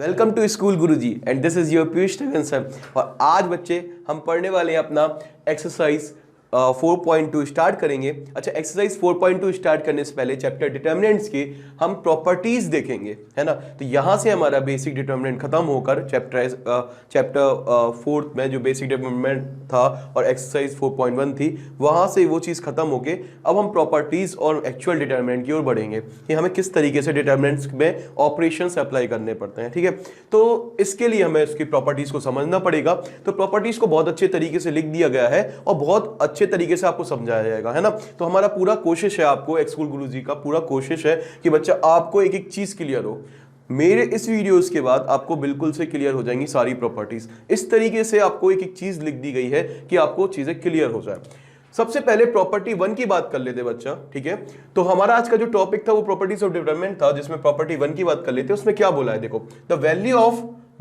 Welcome to school Guruji and this is your Piyush Tandon sir. और आज बच्चे हम पढ़ने वाले हैं अपना एक्सरसाइज 4.2 स्टार्ट करेंगे। अच्छा, एक्सरसाइज 4.2 स्टार्ट करने से पहले चैप्टर डिटर्मिनेंट्स की हम प्रॉपर्टीज देखेंगे, है ना। तो यहाँ से हमारा बेसिक डिटर्मिनेंट खत्म होकर चैप्टर 4 में जो बेसिक डिटर्मिनेंट था और एक्सरसाइज 4.1 थी, वहाँ से वो चीज़ खत्म होके अब हम प्रॉपर्टीज और एक्चुअल डिटर्मिनेंट की ओर बढ़ेंगे कि हमें किस तरीके से डिटर्मिनेंट्स में ऑपरेशंस अप्लाई करने पड़ते हैं। ठीक है, तो इसके लिए हमें उसकी प्रॉपर्टीज को समझना पड़ेगा। तो प्रॉपर्टीज को बहुत अच्छे तरीके से लिख दिया गया है और बहुत अच्छे तरीके से आपको समझाया जाएगा, है ना। तो हमारा पूरा कोशिश है, आपको स्कूल गुरुजी का पूरा कोशिश है कि बच्चा आपको एक एक चीज क्लियर हो। मेरे इस वीडियोस के बाद आपको बिल्कुल से क्लियर हो जाएंगी सारी प्रॉपर्टीज। इस तरीके से आपको एक एक चीज लिख दी गई है कि आपको चीजें क्लियर हो जाए। सबसे पहले प्रॉपर्टी 1 की बात कर लेते बच्चा, ठीक है। तो हमारा आज का जो टॉपिक था वो प्रॉपर्टीज ऑफ डिटरमिनेंट था, जिसमें प्रॉपर्टी 1 की बात कर लेते। उसमें क्या बोला है देखो, द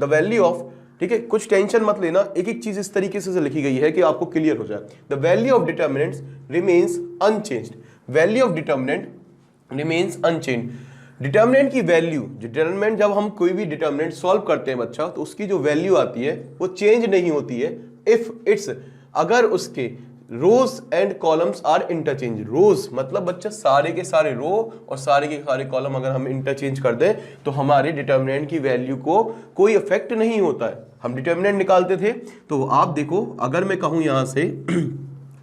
वैल्यू ऑफ, ठीक है, कुछ टेंशन मत लेना, एक एक चीज इस तरीके से लिखी गई है कि आपको क्लियर हो जाए। The value of determinants remains unchanged. Value of determinant remains unchanged. Determinant की वैल्यू, डिटर्मिनेंट जब हम कोई भी डिटर्मिनेंट सॉल्व करते हैं बच्चा, तो उसकी जो वैल्यू आती है वो चेंज नहीं होती है इफ इट्स, अगर उसके रोज एंड कॉलम्स आर इंटरचेंज। रोज मतलब बच्चा सारे के सारे रो और सारे के सारे कॉलम अगर हम इंटरचेंज कर दें तो हमारे डिटर्मिनेंट की वैल्यू को कोई इफेक्ट नहीं होता है। हम डिटर्मिनेंट निकालते थे, तो आप देखो, अगर मैं कहूं यहां से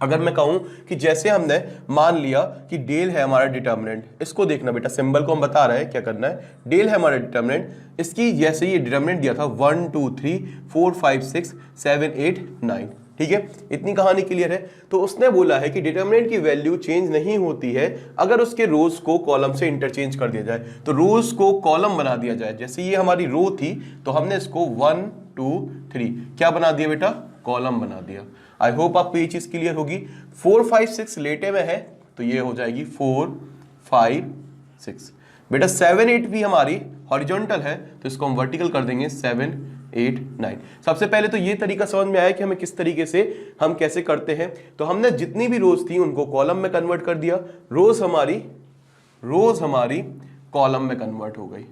अगर मैं कहूं कि जैसे हमने मान लिया कि डेल है हमारा डिटर्मिनेंट, इसको देखना बेटा, सिंबल को हम बता रहे हैं क्या करना है। डेल है हमारा डिटर्मिनेंट, इसकी जैसे ये डिटर्मिनेंट दिया था 1 2 3 4 5 6 7 8 9, ठीक है, इतनी कहानी क्लियर है। तो उसने बोला है कि डिटर्मिनेंट की वैल्यू चेंज नहीं होती है अगर उसके रोज को कॉलम से इंटरचेंज कर दिया जाए। तो रोज को कॉलम बना दिया जाए, जैसे ये हमारी रो थी तो हमने इसको 1 2 3 क्या बना दिया बेटा, कॉलम बना दिया। आई होप आपको ये चीज क्लियर होगी। 4 5 6 लेटे में है तो ये हो जाएगी 4 5 6 बेटा। 7 8 भी हमारी हॉरिजॉन्टल है तो इसको हम वर्टिकल कर देंगे 7 8 9। सबसे पहले तो ये तरीका समझ में आया कि हमें किस तरीके से हम कैसे करते हैं। तो हमने जितनी भी रोज थी उनको कॉलम में कन्वर्ट कर दिया। रोज हमारी कॉलम में कन्वर्ट हो गई।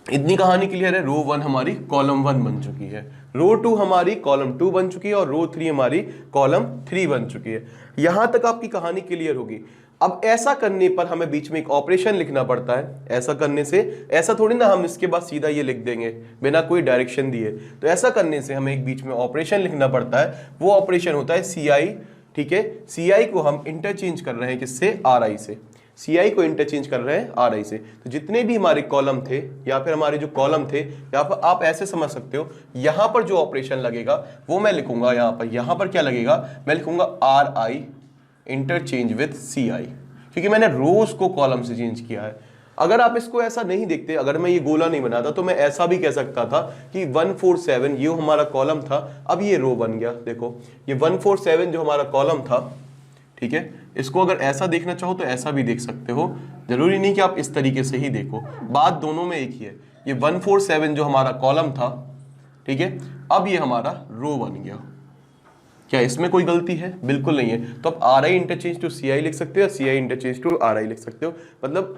इतनी कहानी क्लियर है। रो 1 हमारी कॉलम 1 बन चुकी है, रो 2 हमारी कॉलम 2 बन चुकी है और रो 3 हमारी कॉलम 3 बन चुकी है। यहां तक आपकी कहानी क्लियर होगी। अब ऐसा करने पर हमें बीच में एक ऑपरेशन लिखना पड़ता है। ऐसा करने से, ऐसा थोड़ी ना हम इसके बाद सीधा ये लिख देंगे बिना कोई डायरेक्शन दिए। तो ऐसा करने से हमें एक बीच में ऑपरेशन लिखना पड़ता है। वो ऑपरेशन होता है CI, ठीक है। CI को हम इंटरचेंज कर रहे हैं किससे, RI से। CI को इंटरचेंज कर रहे हैं RI से। तो जितने भी हमारे कॉलम थे या फिर हमारे जो कॉलम थे, यहाँ पर आप ऐसे समझ सकते हो, यहाँ पर जो ऑपरेशन लगेगा वो मैं लिखूंगा यहाँ पर क्या लगेगा, मैं लिखूंगा RI इंटरचेंज विद CI, क्योंकि मैंने रोज को कॉलम से चेंज किया है। अगर आप इसको ऐसा नहीं देखते, अगर मैं ये गोला नहीं बनाता तो मैं ऐसा भी कह सकता था कि 1 4 7 ये हमारा कॉलम था, अब ये रो बन गया। देखो ये 1 4 7 जो हमारा कॉलम था, ठीक है, इसको अगर ऐसा देखना चाहो तो ऐसा भी देख सकते हो, जरूरी नहीं कि आप इस तरीके से ही देखो, बात दोनों में एक ही है। ये 1 4 7 जो हमारा कॉलम था, ठीक है, अब ये हमारा रो बन गया। क्या इसमें कोई गलती है? बिल्कुल नहीं है। तो आप RI इंटरचेंज टू CI लिख सकते हो, CI इंटरचेंज टू RI लिख सकते हो। मतलब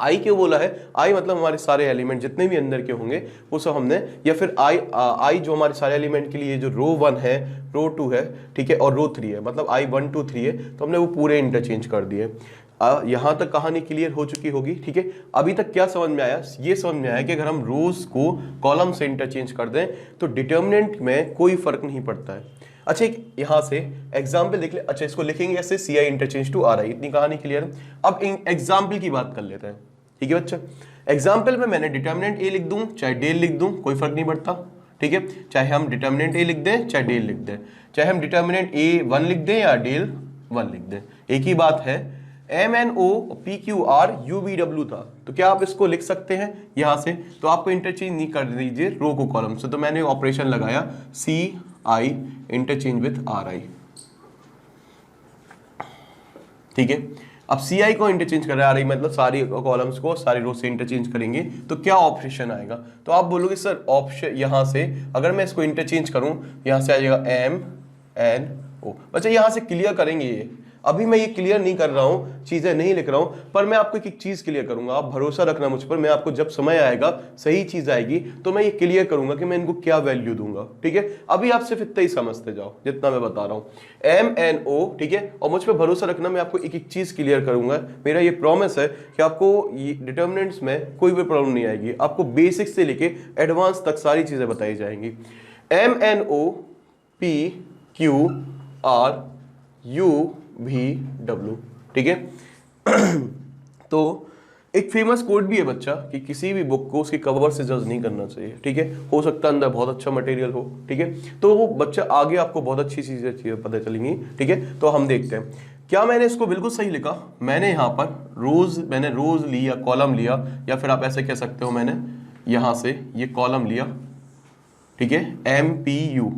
I क्यों बोला है, I मतलब हमारे सारे एलिमेंट जितने भी अंदर के होंगे वो सब हमने, या फिर I जो हमारे सारे एलिमेंट के लिए जो रो 1 है, रो 2 है, ठीक है, और रो 3 है, मतलब I 1 2 3 है, तो हमने वो पूरे इंटरचेंज कर दिए। यहां तक कहानी क्लियर हो चुकी होगी, ठीक है। अभी तक क्या समझ में आया, ये समझ में आया कि अगर हम रोज को कॉलम से इंटरचेंज कर दें तो डिटर्मिनेंट में कोई फर्क नहीं पड़ता है। अच्छा, एक यहां से एग्जाम्पल देख ले। अच्छा, इसको लिखेंगे ऐसे CI इंटरचेंज टू RI, इतनी कहानी क्लियर है। अब एग्जाम्पल की बात कर लेते हैं, ठीक है बच्चा। एग्जाम्पल में मैंने डिटर्मिनेंट A लिख दूं चाहे डेल लिख दूं, कोई फर्क नहीं पड़ता, ठीक है। चाहे हम डिटर्मिनेंट A लिख दें चाहे डेल लिख दें, चाहे हम डिटर्मिनेंट A1 लिख दें या डेल 1 लिख दें, एक ही बात है। MNO PQR UVW था, तो क्या आप इसको लिख सकते हैं यहां से? तो आपको इंटरचेंज नहीं कर दीजिए रो को कॉलम से, तो मैंने ऑपरेशन लगाया CI इंटरचेंज विद RI, ठीक है। अब CI को इंटरचेंज कर रहा है RI, मतलब सारी कॉलम्स को सारी रो से इंटरचेंज करेंगे तो क्या ऑपरेशन आएगा? तो आप बोलोगे सर ऑप्शन, यहां से अगर मैं इसको इंटरचेंज करूं, यहां से आ जाएगा MNO। अच्छा, यहां से क्लियर करेंगे ये, अभी मैं ये क्लियर नहीं कर रहा हूँ, चीजें नहीं लिख रहा हूँ, पर मैं आपको एक चीज क्लियर करूंगा। आप भरोसा रखना मुझ पर, मैं आपको जब समय आएगा, सही चीज आएगी, तो मैं ये क्लियर करूंगा कि मैं इनको क्या वैल्यू दूंगा। ठीक है, अभी आप सिर्फ इतना ही समझते जाओ जितना मैं बता रहा हूँ, MNO। ठीक है, और मुझ पर भरोसा रखना, मैं आपको एक एक चीज क्लियर करूंगा। मेरा ये प्रॉमिस है कि आपको ये डिटर्मिनेंट्स में कोई भी प्रॉब्लम नहीं आएगी, आपको बेसिक से लेके एडवांस तक सारी चीजें बताई जाएंगी। MNO PQR UVW। ठीक है तो एक फेमस कोट भी है बच्चा कि किसी भी बुक को उसके कवर से जज नहीं करना चाहिए। ठीक है, हो सकता है अंदर बहुत अच्छा मटेरियल हो। ठीक है, तो वो बच्चा आगे आपको बहुत अच्छी चीजें पता चलेंगी। ठीक है, तो हम देखते हैं क्या मैंने इसको बिल्कुल सही लिखा। मैंने यहाँ पर मैंने रोज लिया, कॉलम लिया, या फिर आप ऐसे कह सकते हो मैंने यहाँ से ये कॉलम लिया। ठीक है, MPU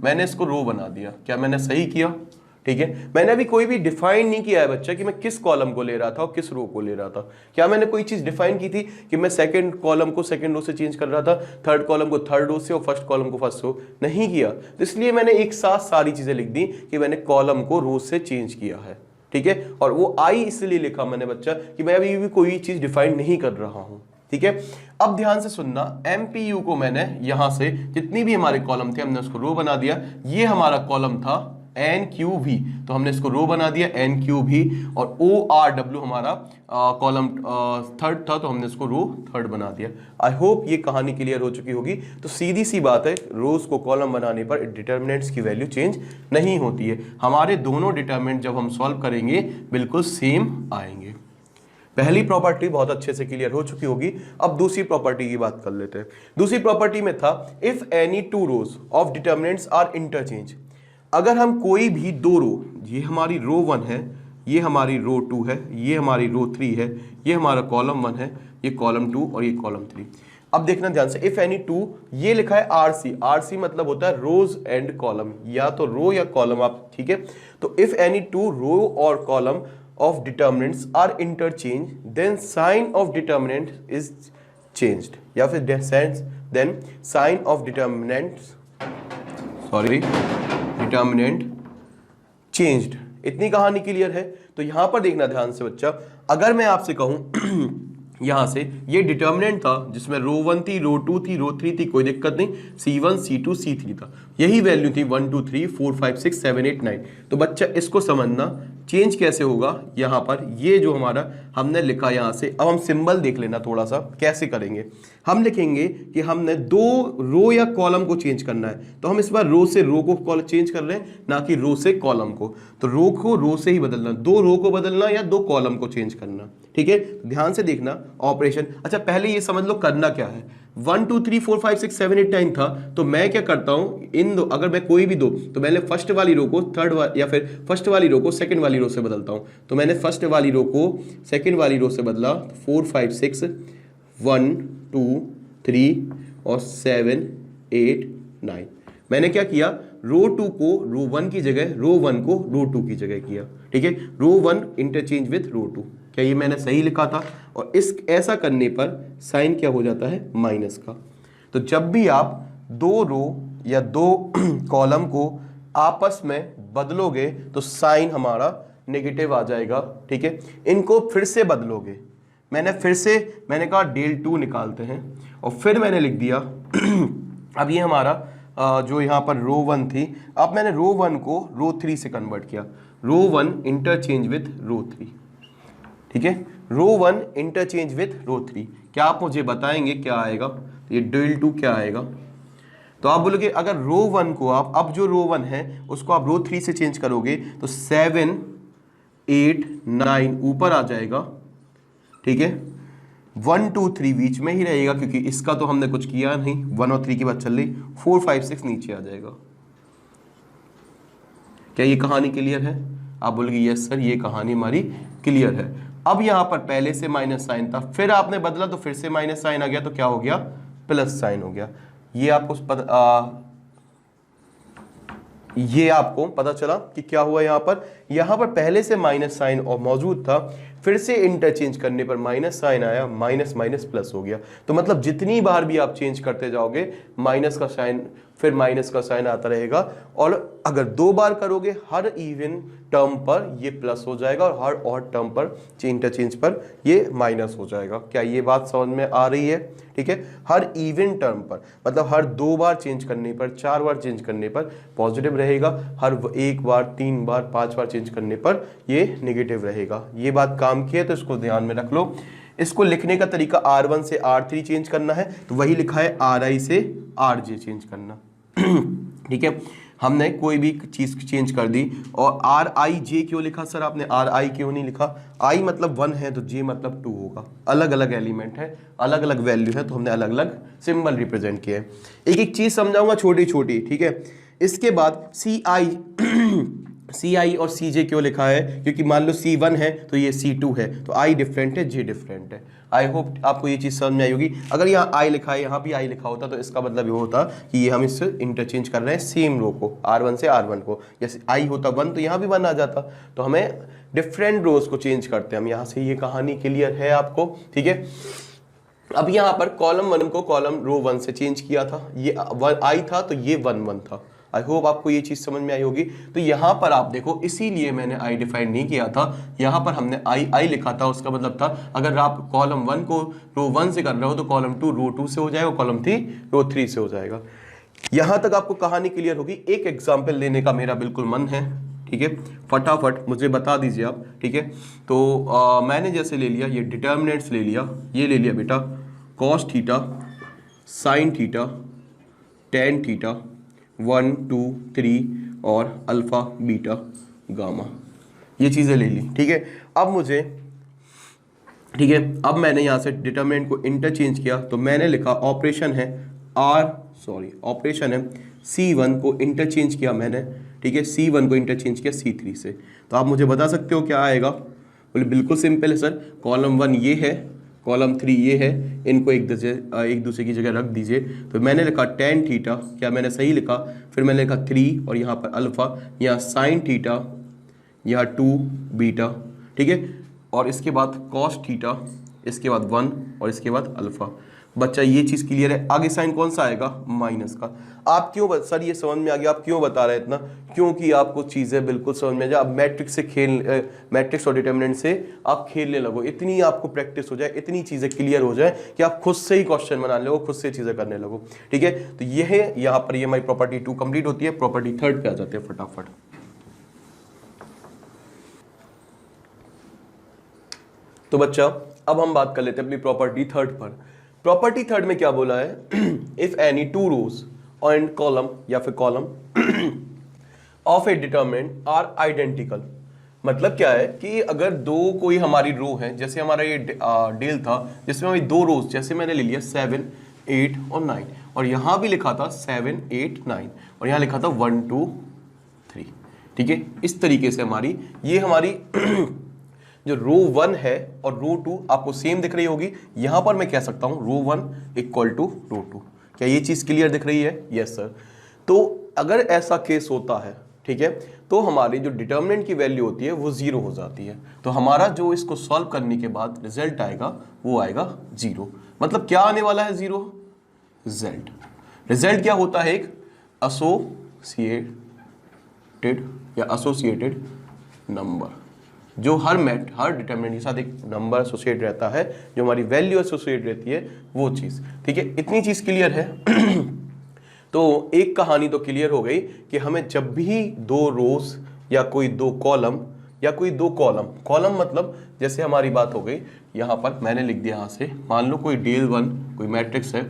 मैंने इसको रो बना दिया। क्या मैंने सही किया? ठीक है, मैंने अभी कोई भी डिफाइन नहीं किया है बच्चा कि मैं किस कॉलम को ले रहा था और किस रो को ले रहा था। क्या मैंने कोई चीज डिफाइन की थी कि मैं सेकंड कॉलम को सेकंड रो से चेंज कर रहा था, थर्ड कॉलम को थर्ड रो से और फर्स्ट कॉलम को फर्स्ट रो? नहीं किया। तो इसलिए मैंने एक साथ सारी चीजें लिख दी कि मैंने कॉलम को रो से चेंज किया है। ठीक है, और वो आई इसलिए लिखा मैंने बच्चा कि मैं अभी भी कोई चीज डिफाइन नहीं कर रहा हूं। ठीक है, अब ध्यान से सुनना, MPU को मैंने यहां से जितनी भी हमारे कॉलम थे हमने उसको रो बना दिया। ये हमारा कॉलम था NQV, तो हमने इसको रो बना दिया NQV, और ORW हमारा कॉलम थर्ड था, तो हमने इसको रो थर्ड बना दिया। आई होप ये कहानी क्लियर हो चुकी होगी। तो सीधी सी बात है, रोज को कॉलम बनाने पर डिटर्मिनेंट्स की वैल्यू चेंज नहीं होती है। हमारे दोनों डिटर्मिनेंट जब हम सॉल्व करेंगे बिल्कुल सेम आएंगे। पहली प्रॉपर्टी बहुत अच्छे से क्लियर हो चुकी होगी। अब दूसरी प्रॉपर्टी की बात कर लेते हैं। दूसरी प्रॉपर्टी में था if any two rows of determinants are interchange. अगर हम कोई भी दो रो, ये हमारी रो 1 है, ये हमारी रो 2 है, ये हमारी रो 3 है, ये हमारा कॉलम 1 है, ये कॉलम 2 और ये कॉलम 3। अब देखना ध्यान से, इफ एनी टू, ये लिखा है RC मतलब होता है रोज एंड कॉलम, या तो रो या कॉलम आप। ठीक है, तो इफ एनी टू रो और column of determinants are interchanged, then sign of determinant is changed, या फिर then sign of determinant changed। इतनी कहानी क्लियर है। तो यहां पर देखना ध्यान से बच्चा, अगर मैं आपसे कहूं यहां से ये डिटर्मिनेंट था जिसमें रो 1 थी, रो 2 थी, रो 3 थी, कोई दिक्कत नहीं, C1 C2 C3 था, यही वैल्यू थी 1 2 3 4 5 6 7 8 9। तो बच्चा इसको समझना चेंज कैसे होगा। यहां पर ये जो हमारा हमने लिखा यहां से, अब हम सिंबल देख लेना थोड़ा सा कैसे करेंगे। हम लिखेंगे कि हमने दो रो या कॉलम को चेंज करना है, तो हम इस बार रो से रो को चेंज कर रहे हैं, ना कि रो से कॉलम को। तो रो को रो से ही बदलना, दो रो को बदलना या दो कॉलम को चेंज करना। ठीक है, ध्यान से देखना ऑपरेशन। अच्छा, पहले ये समझ लो करना क्या है। 1 2 3 4 5 6 7 8 9 था, तो मैं क्या करता हूं, इन दो, अगर मैं कोई भी दो, तो मैंने फर्स्ट वाली रो को थर्ड या फिर फर्स्ट वाली रो को सेकंड वाली रो से बदलता हूं। तो मैंने फर्स्ट वाली रो को सेकंड वाली रो से बदला, 4 5 6 1 2 3 और 7 8 9। मैंने क्या किया, रो 2 को रो 1 की जगह, रो 1 को रो 2 की जगह किया। ठीक है, रो 1 इंटरचेंज विथ रो 2। क्या ये मैंने सही लिखा था? और इस ऐसा करने पर साइन क्या हो जाता है, माइनस का। तो जब भी आप दो रो या दो कॉलम को आपस में बदलोगे तो साइन हमारा नेगेटिव आ जाएगा। ठीक है, इनको फिर से बदलोगे, मैंने कहा del 2 निकालते हैं, और फिर मैंने लिख दिया अब ये हमारा जो यहाँ पर रो 1 थी, अब मैंने रो 1 को रो 3 से कन्वर्ट किया। रो 1 इंटरचेंज विथ रो 3। ठीक है, रो 1 इंटरचेंज विथ रो 3। क्या आप मुझे बताएंगे क्या आएगा? तो ये del 2 क्या आएगा? तो आप बोलोगे अगर रो 1 को आप, अब जो रो 1 है उसको आप रो 3 से चेंज करोगे तो 7 8 9 ऊपर आ जाएगा। ठीक है, 1 2 3 बीच में ही रहेगा क्योंकि इसका तो हमने कुछ किया नहीं, 1 और 3 की बात चल रही, 4 5 6 नीचे आ जाएगा। क्या ये कहानी क्लियर है? आप बोलोगे यस सर, ये कहानी हमारी क्लियर है। अब यहां पर पहले से माइनस साइन था, फिर आपने बदला तो फिर से माइनस साइन आ गया, तो क्या हो गया, प्लस साइन हो गया। ये आपको पता चला कि क्या हुआ। यहां पर पहले से माइनस साइन और मौजूद था, फिर से इंटरचेंज करने पर माइनस साइन आया, माइनस माइनस प्लस हो गया। तो मतलब जितनी बार भी आप चेंज करते जाओगे माइनस का साइन फिर माइनस का साइन आता रहेगा, और अगर 2 बार करोगे हर इवन टर्म पर ये प्लस हो जाएगा और हर ऑड टर्म पर इंटरचेंज पर ये माइनस हो जाएगा। क्या ये बात समझ में आ रही है? ठीक है, हर इवन टर्म पर मतलब हर 2 बार चेंज करने पर, 4 बार चेंज करने पर पॉजिटिव रहेगा, हर 1 बार, 3 बार, 5 बार चेंज करने पर ये नेगेटिव रहेगा। ये बात काम की है तो इसको ध्यान में रख लो। इसको लिखने का तरीका R1 से R3 चेंज करना है, तो वही लिखा है RI से RJ चेंज करना। ठीक है, हमने कोई भी चीज चेंज कर दी। और RIJ क्यों लिखा सर आपने, RI क्यों नहीं लिखा? I मतलब 1 है तो J मतलब 2 होगा। अलग अलग एलिमेंट है, अलग अलग वैल्यू है, तो हमने अलग अलग सिंबल रिप्रेजेंट किए हैं। एक एक चीज समझाऊंगा छोटी छोटी, ठीक है। इसके बाद CI और CJ क्यों लिखा है? क्योंकि मान लो C1 है तो ये C2 है, तो I डिफरेंट है, J डिफरेंट है। आई होप आपको ये चीज़ समझ में आई होगी। अगर यहाँ I लिखा है, यहाँ भी I लिखा होता तो इसका मतलब ये होता कि ये हम इससे इंटरचेंज कर रहे हैं सेम रो को, R1 से R1 को। जैसे I होता 1 तो यहाँ भी 1 आ जाता, तो हमें डिफरेंट रोज को चेंज करते हैं हम। यहाँ से ये कहानी क्लियर है आपको, ठीक है। अब यहाँ पर कॉलम 1 को कॉलम रो 1 से चेंज किया था, ये I था तो ये 1 1 था। आई होप आपको ये चीज समझ में आई होगी। तो यहाँ पर आप देखो, इसीलिए मैंने I डिफाइन नहीं किया था, यहाँ पर हमने I लिखा था। उसका मतलब था अगर आप कॉलम 1 को रो 1 से कर रहे हो तो कॉलम 2 रो 2 से हो जाएगा, कॉलम 3 रो 3 से हो जाएगा। यहाँ तक आपको कहानी क्लियर होगी। एक एग्जाम्पल लेने का मेरा बिल्कुल मन है, ठीक है, फटाफट मुझे बता दीजिए आप, ठीक है। तो मैंने जैसे ले लिया, ये डिटर्मिनेंट्स ले लिया, ये ले लिया बेटा cos theta, sine theta, tan theta, 1 2 3 और अल्फा बीटा गामा, ये चीज़ें ले ली, ठीक है। अब मुझे, ठीक है, अब मैंने यहाँ से डिटरमिनेंट को इंटरचेंज किया, तो मैंने लिखा ऑपरेशन है ऑपरेशन है C1 को इंटरचेंज किया मैंने, ठीक है, C1 को इंटरचेंज किया C3 से। तो आप मुझे बता सकते हो क्या आएगा? बोले बिल्कुल सिंपल है सर, कॉलम 1 ये है, कॉलम 3 ये है, इनको एक दूसरे की जगह रख दीजिए। तो मैंने लिखा टेन थीटा, क्या मैंने सही लिखा? फिर मैंने लिखा 3 और यहाँ पर अल्फा, यहाँ साइन थीटा, यहाँ 2 बीटा, ठीक है, और इसके बाद कॉस थीटा, इसके बाद 1 और इसके बाद अल्फा। बच्चा ये चीज़ क्लियर है? आगे साइन कौन सा आएगा? माइनस का। आप सर ये समझ में आ गया, आप क्यों बता रहे हैं इतना? क्योंकि आपको चीज़ें बिल्कुल समझ में आ जाए। आप मैट्रिक्स और डिटर्मिनेंट से आप खेलने लगो, इतनी आपको प्रैक्टिस हो जाए, इतनी चीज़ें क्लियर हो जाए कि आप खुद से ही क्वेश्चन बना लगो, खुद से चीज़ें करने लगो, ठीक है। तो ये है, यहाँ पर ये हमारी प्रॉपर्टी 2 कंप्लीट होती है। प्रॉपर्टी 3 पे आ जाते हैं फटाफट। तो बच्चा अब हम बात कर लेते हैं अपनी प्रॉपर्टी 3 पर। प्रॉपर्टी 3 में क्या बोला है? If any 2 rows and column या फिर column of a determinant are identical. मतलब क्या है कि अगर दो कोई हमारी रो है, जैसे हमारा ये डेल था जिसमें हमारी 2 रोज, जैसे मैंने ले लिया 7 8 और 9, और यहां भी लिखा था 7 8 9 और यहां लिखा था 1 2 3, ठीक है। इस तरीके से हमारी जो रो 1 है और रो 2 आपको सेम दिख रही होगी। यहां पर मैं कह सकता हूं रो 1 इक्वल टू रो 2। क्या ये चीज क्लियर दिख रही है? Yes sir. तो अगर ऐसा केस होता है, ठीक है, तो हमारी जो डिटर्मिनेंट की वैल्यू होती है वो 0 हो जाती है। तो हमारा जो इसको सॉल्व करने के बाद रिजल्ट आएगा वो आएगा 0। मतलब क्या आने वाला है? 0 रिजल्ट। रिजल्ट क्या होता है? एक एसोसिएटेड नंबर, जो हर डिटर्मिनेंट के साथ एक नंबर एसोसिएट रहता है, जो हमारी वैल्यू एसोसिएट रहती है, वो चीज़, ठीक है। इतनी चीज़ क्लियर है। तो एक कहानी तो क्लियर हो गई कि हमें जब भी 2 रोज या कोई 2 कॉलम या कोई 2 कॉलम मतलब जैसे हमारी बात हो गई, यहाँ पर मैंने लिख दिया, यहाँ से मान लो कोई डेल 1 कोई मैट्रिक्स है,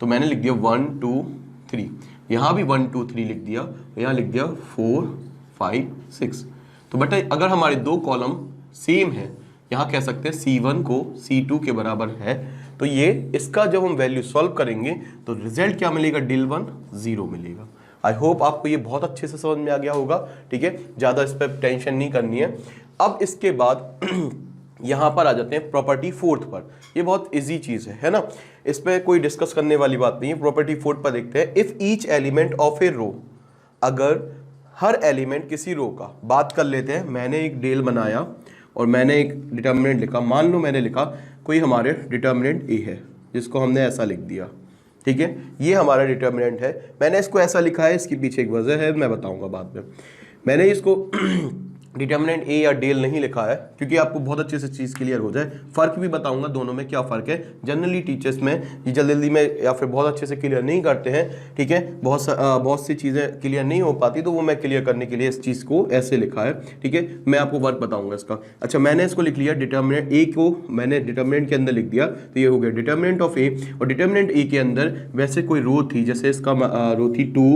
तो मैंने लिख दिया 1 2 3, यहाँ भी 1 2 3 लिख दिया, यहाँ लिख दिया 4 5 6। तो बेटा अगर हमारे 2 कॉलम सेम है, यहाँ कह सकते हैं C1 को C2 के बराबर है, तो ये इसका जब हम वैल्यू सॉल्व करेंगे तो रिजल्ट क्या मिलेगा? डेल 1 0 मिलेगा। आई होप आपको ये बहुत अच्छे से समझ में आ गया होगा, ठीक है। ज़्यादा इस पर टेंशन नहीं करनी है। अब इसके बाद यहाँ पर आ जाते हैं प्रॉपर्टी 4 पर। ये बहुत इजी चीज़ है ना, इस पर कोई डिस्कस करने वाली बात नहीं है। प्रॉपर्टी 4 पर देखते हैं। इफ़ ईच एलिमेंट ऑफ ए रो, अगर हर एलिमेंट किसी रो का, बात कर लेते हैं, मैंने एक डेल बनाया और मैंने एक डिटर्मिनेंट लिखा। मान लो मैंने लिखा कोई हमारे डिटर्मिनेंट ए है, जिसको हमने ऐसा लिख दिया, ठीक है, ये हमारा डिटर्मिनेंट है। मैंने इसको ऐसा लिखा है, इसके पीछे एक वजह है, मैं बताऊंगा बाद में। मैंने इसको डिटर्मिनेंट ए या डेल नहीं लिखा है क्योंकि आपको बहुत अच्छे से चीज़ क्लियर हो जाए। फ़र्क भी बताऊंगा दोनों में क्या फ़र्क है। जनरली टीचर्स में ये जल्दी में या फिर बहुत अच्छे से क्लियर नहीं करते हैं, ठीक है, बहुत सी चीज़ें क्लियर नहीं हो पाती, तो वो मैं क्लियर करने के लिए इस चीज़ को ऐसे लिखा है, ठीक है। मैं आपको वर्क बताऊँगा इसका। अच्छा, मैंने इसको लिख लिया, डिटर्मिनेंट ए को मैंने डिटर्मिनेंट के अंदर लिख दिया, तो ये हो गया डिटर्मिनेंट ऑफ ए। और डिटर्मिनेंट ए के अंदर वैसे कोई रो थी, जैसे इसका रो थी 2,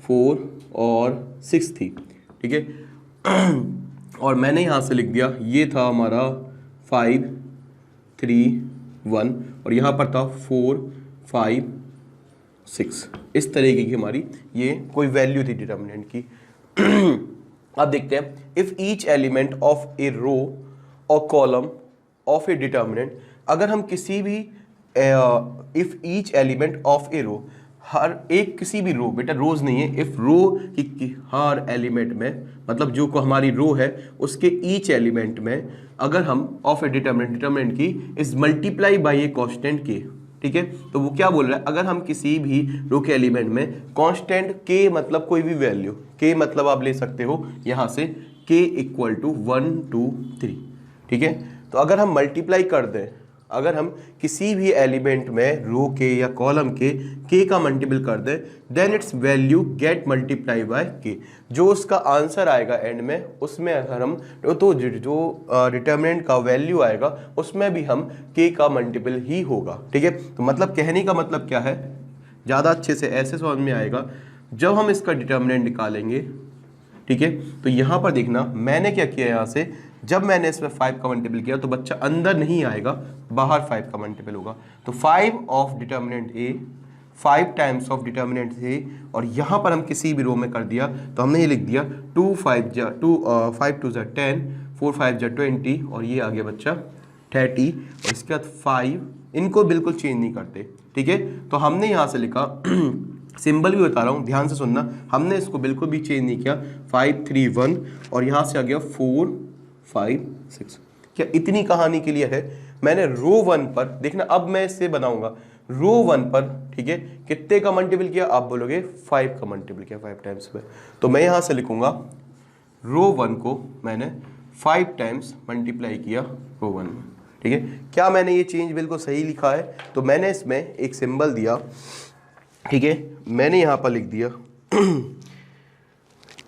4 और 6 थी, ठीक है। और मैंने यहाँ से लिख दिया, ये था हमारा 5, 3, 1 और यहाँ पर था 4, 5, 6। इस तरीके की हमारी ये कोई वैल्यू थी डिटर्मिनेंट की। अब देखते हैं, इफ ईच एलिमेंट ऑफ ए रो और कॉलम ऑफ ए डिटर्मिनेंट, अगर हम किसी भी इफ ईच एलिमेंट ऑफ ए रो, हर एक किसी भी रो, बेटा रोज नहीं है, इफ रो की हर एलिमेंट में, मतलब जो को हमारी रो है उसके ईच एलिमेंट में अगर हम ऑफ ए डिटर्मिनेंट की is multiply by a constant के, ठीक है। तो वो क्या बोल रहा है, अगर हम किसी भी रो के एलिमेंट में कांस्टेंट के मतलब कोई भी वैल्यू, के मतलब आप ले सकते हो यहाँ से के इक्वल टू 1, 2, 3, ठीक है। तो अगर हम मल्टीप्लाई कर दें, अगर हम किसी भी एलिमेंट में रो के या कॉलम के का मल्टीपल कर दें, then its value get multiply by K. जो उसका आंसर आएगा एंड में, उसमें अगर हम तो जो डिटर्मिनेंट का वैल्यू आएगा उसमें भी हम के का मल्टीपल ही होगा, ठीक है। तो मतलब कहने का मतलब क्या है, ज़्यादा अच्छे से ऐसे समझ में आएगा जब हम इसका डिटर्मिनेंट निकालेंगे, ठीक है। तो यहाँ पर देखना, मैंने क्या किया, यहाँ से जब मैंने इसमें 5 का मल्टीपल किया तो बच्चा अंदर नहीं आएगा, बाहर 5 का मल्टीपल होगा। तो 5 of determinant A, 5 times of determinant A, और यहाँ पर हम किसी भी रो में कर दिया तो हमने ये लिख दिया 5 2 10, 4 5 20, और ये आ गया बच्चा 30, और इसके बाद 5, इनको बिल्कुल चेंज नहीं करते, ठीक है। तो हमने यहाँ से लिखा सिंबल भी बता रहा हूँ, ध्यान से सुनना, हमने इसको बिल्कुल भी चेंज नहीं किया, 5 3 1, और यहाँ से आ गया 4 5 6। क्या इतनी कहानी के लिए है। मैंने रो 1 पर देखना, अब मैं इससे बनाऊंगा रो 1 पर, ठीक है, कितने का मल्टीपल किया, आप बोलोगे 5 का मल्टीपल किया 5 टाइम्स पे। तो मैं यहां से लिखूंगा रो 1 को मैंने 5 टाइम्स मल्टीप्लाई किया रो 1 में, ठीक है। क्या मैंने ये चेंज बिल्कुल सही लिखा है, तो मैंने इसमें एक सिंबल दिया, ठीक है, मैंने यहाँ पर लिख दिया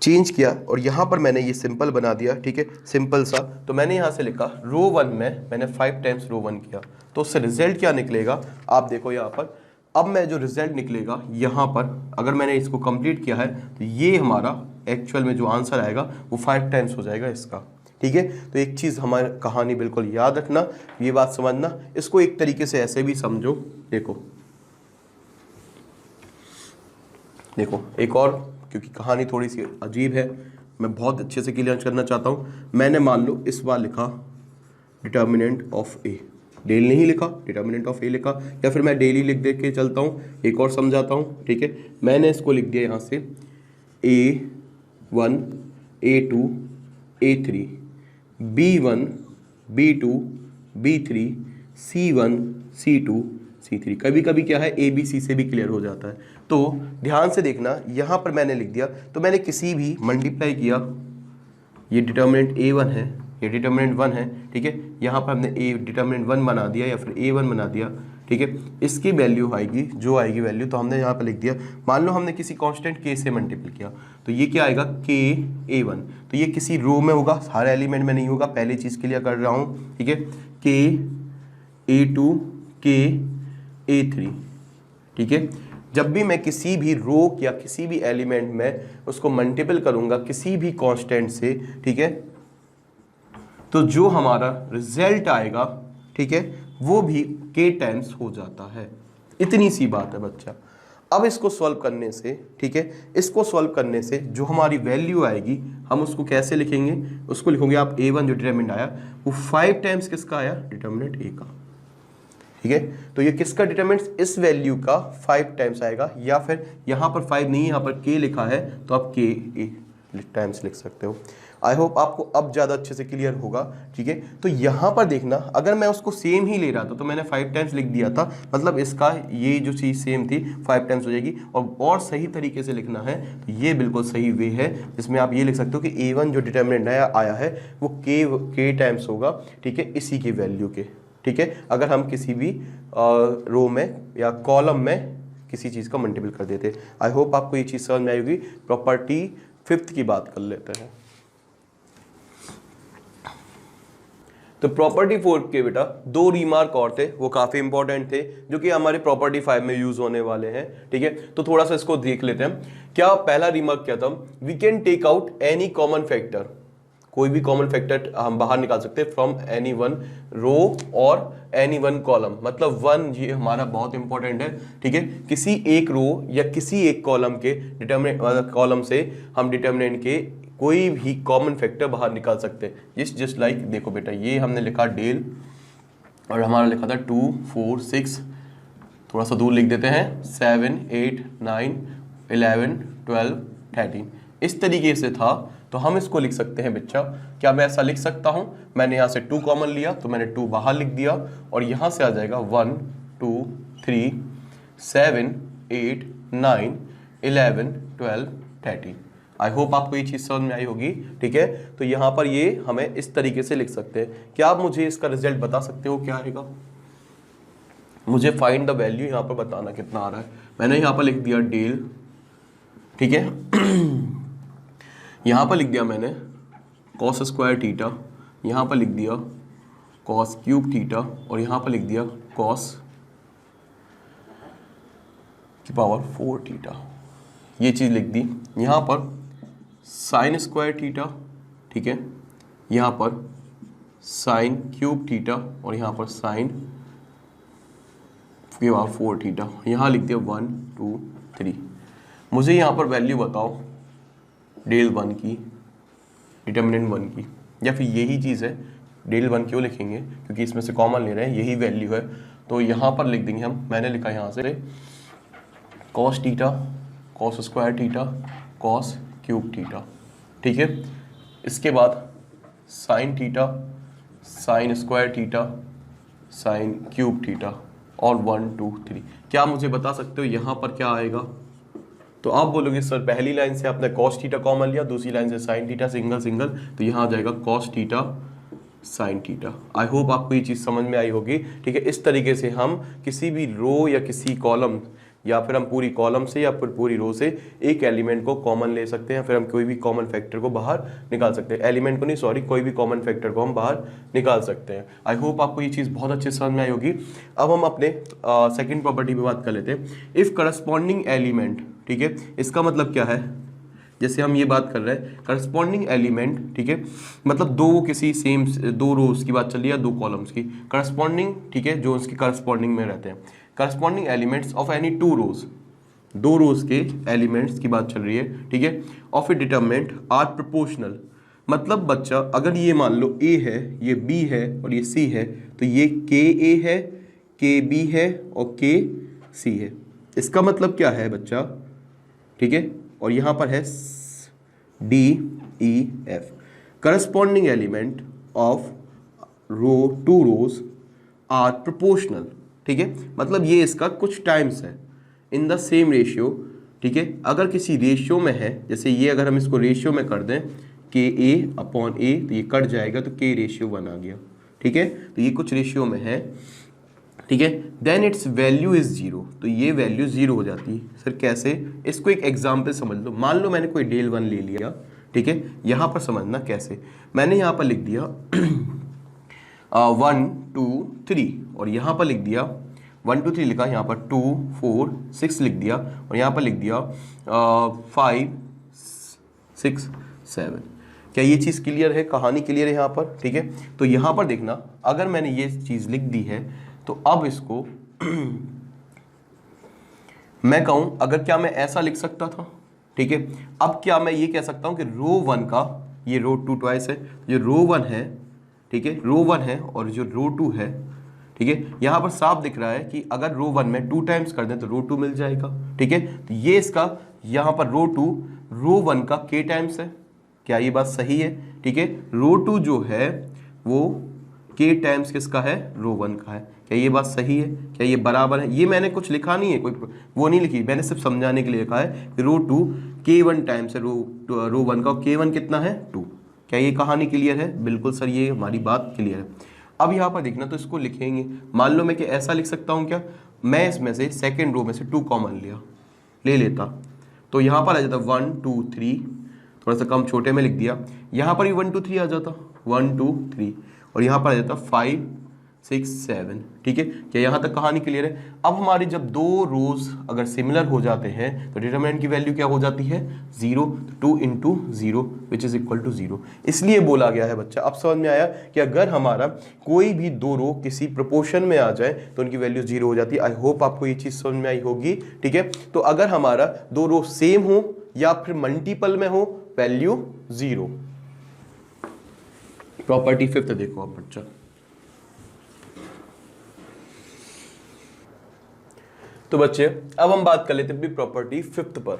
चेंज किया, और यहाँ पर मैंने ये सिंपल बना दिया, ठीक है, सिंपल सा। तो मैंने यहाँ से लिखा रो 1 में मैंने 5 टाइम्स रो 1 किया, तो उससे रिजल्ट क्या निकलेगा, आप देखो यहाँ पर। अब मैं जो रिजल्ट निकलेगा यहाँ पर, अगर मैंने इसको कंप्लीट किया है तो ये हमारा एक्चुअल में जो आंसर आएगा वो 5 टाइम्स हो जाएगा इसका, ठीक है। तो एक चीज़ हमारी कहानी बिल्कुल याद रखना, ये बात समझना, इसको एक तरीके से ऐसे भी समझो। देखो देखो एक और, क्योंकि कहानी थोड़ी सी अजीब है, मैं बहुत अच्छे से क्लियर करना चाहता हूँ। मैंने मान लो इस बार लिखा डिटर्मिनेंट ऑफ ए, डेल नहीं लिखा, डिटर्मिनेंट ऑफ ए लिखा, या फिर मैं डेली लिख दे के चलता हूँ, एक और समझाता हूँ, ठीक है। मैंने इसको लिख दिया यहाँ से A1 A2 A3 B1 B2 B3 C1 C2 C3। कभी कभी क्या है ABC से भी क्लियर हो जाता है। तो ध्यान से देखना, यहाँ पर मैंने लिख दिया, तो मैंने किसी भी मल्टीप्लाई किया, ये डिटर्मिनेंट A1 है, ये डिटर्मिनेंट 1 है, ठीक है। यहाँ पर हमने ए डिटर्मिनेंट 1 बना दिया या फिर A1 बना दिया, ठीक है। इसकी वैल्यू आएगी, जो आएगी वैल्यू, तो हमने यहाँ पर लिख दिया। मान लो हमने किसी कांस्टेंट k से मल्टीपल किया, तो ये क्या आएगा k A1, तो ये किसी रो में होगा, हर एलिमेंट में नहीं होगा, पहली चीज़ क्लियर कर रहा हूँ, ठीक है। k A2 k A3, ठीक है। जब भी मैं किसी भी रो या किसी भी एलिमेंट में उसको मल्टीपल करूंगा किसी भी कांस्टेंट से, ठीक है, तो जो हमारा रिजल्ट आएगा, ठीक है, वो भी k टाइम्स हो जाता है। इतनी सी बात है बच्चा। अब इसको सॉल्व करने से, ठीक है, इसको सॉल्व करने से जो हमारी वैल्यू आएगी हम उसको कैसे लिखेंगे, उसको लिखोगे आप A1 जो डिटर्मिनेंट आया वो 5 टाइम्स किसका आया, डिटर्मिनेंट A का, ठीक है। तो ये किसका डिटर्मिनेंट, इस वैल्यू का 5 टाइम्स आएगा, या फिर यहाँ पर 5 नहीं, यहाँ पर k लिखा है तो आप k टाइम्स लिख सकते हो। आई होप आपको अब ज़्यादा अच्छे से क्लियर होगा, ठीक है। तो यहाँ पर देखना, अगर मैं उसको सेम ही ले रहा था तो मैंने 5 टाइम्स लिख दिया था, मतलब इसका ये जो चीज़ सेम थी 5 टाइम्स हो जाएगी। और सही तरीके से लिखना है तो ये बिल्कुल सही वे है, जिसमें आप ये लिख सकते हो कि A1 जो डिटर्मिनेंट नया आया है वो k टाइम्स होगा, ठीक है, इसी की वैल्यू के, ठीक है। अगर हम किसी भी रो में या कॉलम में किसी चीज़ का मल्टीपल कर देते। आई होप आपको ये चीज़ समझ में आएगी। प्रॉपर्टी 5th की बात कर लेते हैं। तो प्रॉपर्टी 4 के बेटा 2 रिमार्क और थे, वो काफ़ी इंपॉर्टेंट थे, जो कि हमारे प्रॉपर्टी 5 में यूज होने वाले हैं, ठीक है। तो थोड़ा सा इसको देख लेते हैं। क्या पहला रिमार्क क्या था? We can take out any common factor, कोई भी कॉमन फैक्टर हम बाहर निकाल सकते हैं फ्रॉम एनी वन रो और एनी वन कॉलम। मतलब 1 ये हमारा बहुत इंपॉर्टेंट है, ठीक है। किसी एक रो या किसी एक कॉलम के डिटर्मिनेंट कॉलम से हम डिटर्मिनेंट के कोई भी कॉमन फैक्टर बाहर निकाल सकते हैं। जस्ट लाइक देखो बेटा, ये हमने लिखा डेल और हमारा लिखा था 2 4 6, थोड़ा सा दूर लिख देते हैं 7 8 9 11 12 13, इस तरीके से था। तो हम इसको लिख सकते हैं बच्चा, क्या मैं ऐसा लिख सकता हूं? मैंने यहाँ से 2 कॉमन लिया तो मैंने 2 बाहर लिख दिया और यहाँ से आ जाएगा 1 2 3 7 8 9 11 12 13। आई होप आपको ये चीज़ समझ में आई होगी, ठीक है। तो यहाँ पर ये हमें इस तरीके से लिख सकते हैं। क्या आप मुझे इसका रिजल्ट बता सकते हो क्या आएगा? मुझे फाइंड द वैल्यू यहाँ पर बताना कितना आ रहा है। मैंने यहाँ पर लिख दिया डेल, ठीक है। यहाँ पर लिख दिया मैंने कॉस स्क्वायर थीटा, यहाँ पर लिख दिया कॉस क्यूब थीटा और यहाँ पर लिख दिया कॉस की पावर 4 थीटा, ये चीज़ लिख दी। यहाँ पर साइन स्क्वायर थीटा, ठीक है, यहाँ पर साइन क्यूब थीटा और यहाँ पर साइन की पावर 4 थीटा, यहाँ लिख दिया 1 2 3। मुझे यहाँ पर वैल्यू बताओ डेल 1 की, डिटर्मिनेंट 1 की, या फिर यही चीज़ है डेल 1 क्यों लिखेंगे? क्योंकि इसमें से कॉमन ले रहे हैं, यही वैल्यू है। तो यहाँ पर लिख देंगे हम, मैंने लिखा यहाँ से cos theta cos square theta cos cube theta, ठीक है। इसके बाद sine theta sine square theta sine cube theta और 1 2 3। क्या मुझे बता सकते हो यहाँ पर क्या आएगा? तो आप बोलोगे सर पहली लाइन से आपने कॉस थीटा कॉमन लिया, दूसरी लाइन से साइन थीटा सिंगल सिंगल, तो यहाँ आ जाएगा कॉस थीटा साइन थीटा। आई होप आपको ये चीज़ समझ में आई होगी, ठीक है। इस तरीके से हम किसी भी रो या किसी कॉलम या फिर हम पूरी कॉलम से या फिर पूरी रो से एक एलिमेंट को कॉमन ले सकते हैं, फिर हम कोई भी कॉमन फैक्टर को बाहर निकाल सकते हैं। एलिमेंट को नहीं, सॉरी, कोई भी कॉमन फैक्टर को हम बाहर निकाल सकते हैं। आई होप आपको ये चीज़ बहुत अच्छे से समझ में आई होगी। अब हम अपने सेकंड प्रॉपर्टी पे बात कर लेते हैं। इफ़ करस्पॉन्डिंग एलिमेंट, ठीक है, इसका मतलब क्या है? जैसे हम ये बात कर रहे हैं करस्पॉन्डिंग एलिमेंट, ठीक है, मतलब दो किसी सेम दो रोज की बात चल रही है, 2 कॉलम्स की करस्पॉन्डिंग, ठीक है, जो उसकी करस्पॉन्डिंग में रहते हैं। Corresponding elements of any 2 rows, 2 rows के एलिमेंट्स की बात चल रही है, ठीक है, of a determinant are proportional. मतलब बच्चा अगर ये मान लो A है, ये B है और ये C है, तो ये KA है, KB है और KC है। इसका मतलब क्या है बच्चा? ठीक है, और यहाँ पर है DEF। Corresponding element of row 2 rows are proportional, ठीक है, मतलब ये इसका कुछ टाइम्स है इन द सेम रेशियो, ठीक है। अगर किसी रेशियो में है, जैसे ये अगर हम इसको रेशियो में कर दें KA/A, तो ये कट जाएगा तो K/1 आ गया, ठीक है। तो ये कुछ रेशियो में है, ठीक है, देन इट्स वैल्यू इज 0, तो ये वैल्यू 0 हो जाती है। सर कैसे? इसको एक एग्जांपल समझ लो। मान लो मैंने कोई डेल 1 ले लिया, ठीक है, यहाँ पर समझना कैसे। मैंने यहाँ पर लिख दिया 1 2 3 और यहाँ पर लिख दिया 1 2 3 लिखा, यहाँ पर 2 4 6 लिख दिया और यहाँ पर लिख दिया 5 6 7। क्या ये चीज़ क्लियर है? कहानी क्लियर है यहाँ पर, ठीक है। तो यहाँ पर देखना, अगर मैंने ये चीज़ लिख दी है तो अब इसको मैं कहूं, अगर क्या मैं ऐसा लिख सकता था, ठीक है। अब क्या मैं ये कह सकता हूं कि रो 1 का, ये रो 2 ट्वाइस है, जो रो 1 है, ठीक है, रो 1 है और जो रो 2 है, ठीक है, यहां पर साफ दिख रहा है कि अगर रो 1 में 2 टाइम्स कर दें तो रो 2 मिल जाएगा, ठीक है। तो ये इसका यहां पर रो 2 रो 1 का K टाइम्स है, क्या ये बात सही है? ठीक है, रो 2 जो है वो k टाइम्स किसका है? रो 1 का है। क्या ये बात सही है? क्या ये बराबर है? ये मैंने कुछ लिखा नहीं है, कोई वो नहीं लिखी, मैंने सिर्फ समझाने के लिए लिखा है कि रो 2 k1 टाइम्स है रो 1 का, k1 कितना है? 2। क्या ये कहानी क्लियर है? बिल्कुल सर, ये हमारी बात क्लियर है। अब यहाँ पर देखना, तो इसको लिखेंगे, मान लो मैं कि ऐसा लिख सकता हूँ क्या, मैं इसमें से सेकेंड रो में से 2 कॉमन ले लेता, तो यहाँ पर आ जाता 1 2 3, थोड़ा सा कम छोटे में लिख दिया, यहाँ पर भी 1 2 3 आ जाता, 1 2 3, और यहाँ पर आ जाता 5 6 7। ठीक है, क्या यहाँ तक कहानी क्लियर है? अब हमारे जब दो रोज अगर सिमिलर हो जाते हैं तो डिटरमिनेंट की वैल्यू क्या हो जाती है? 0। 2 into 0 which is equal to 0, इसलिए बोला गया है बच्चा। अब समझ में आया कि अगर हमारा कोई भी दो रो किसी प्रोपोर्शन में आ जाए तो उनकी वैल्यू 0 हो जाती है। आई होप आपको ये चीज समझ में आई होगी। ठीक है, तो अगर हमारा दो रो सेम हो या फिर मल्टीपल में हो, वैल्यू 0। प्रॉपर्टी 5th देखो आप बच्चा, तो बच्चे अब हम बात कर लेते हैं प्रॉपर्टी 5th पर।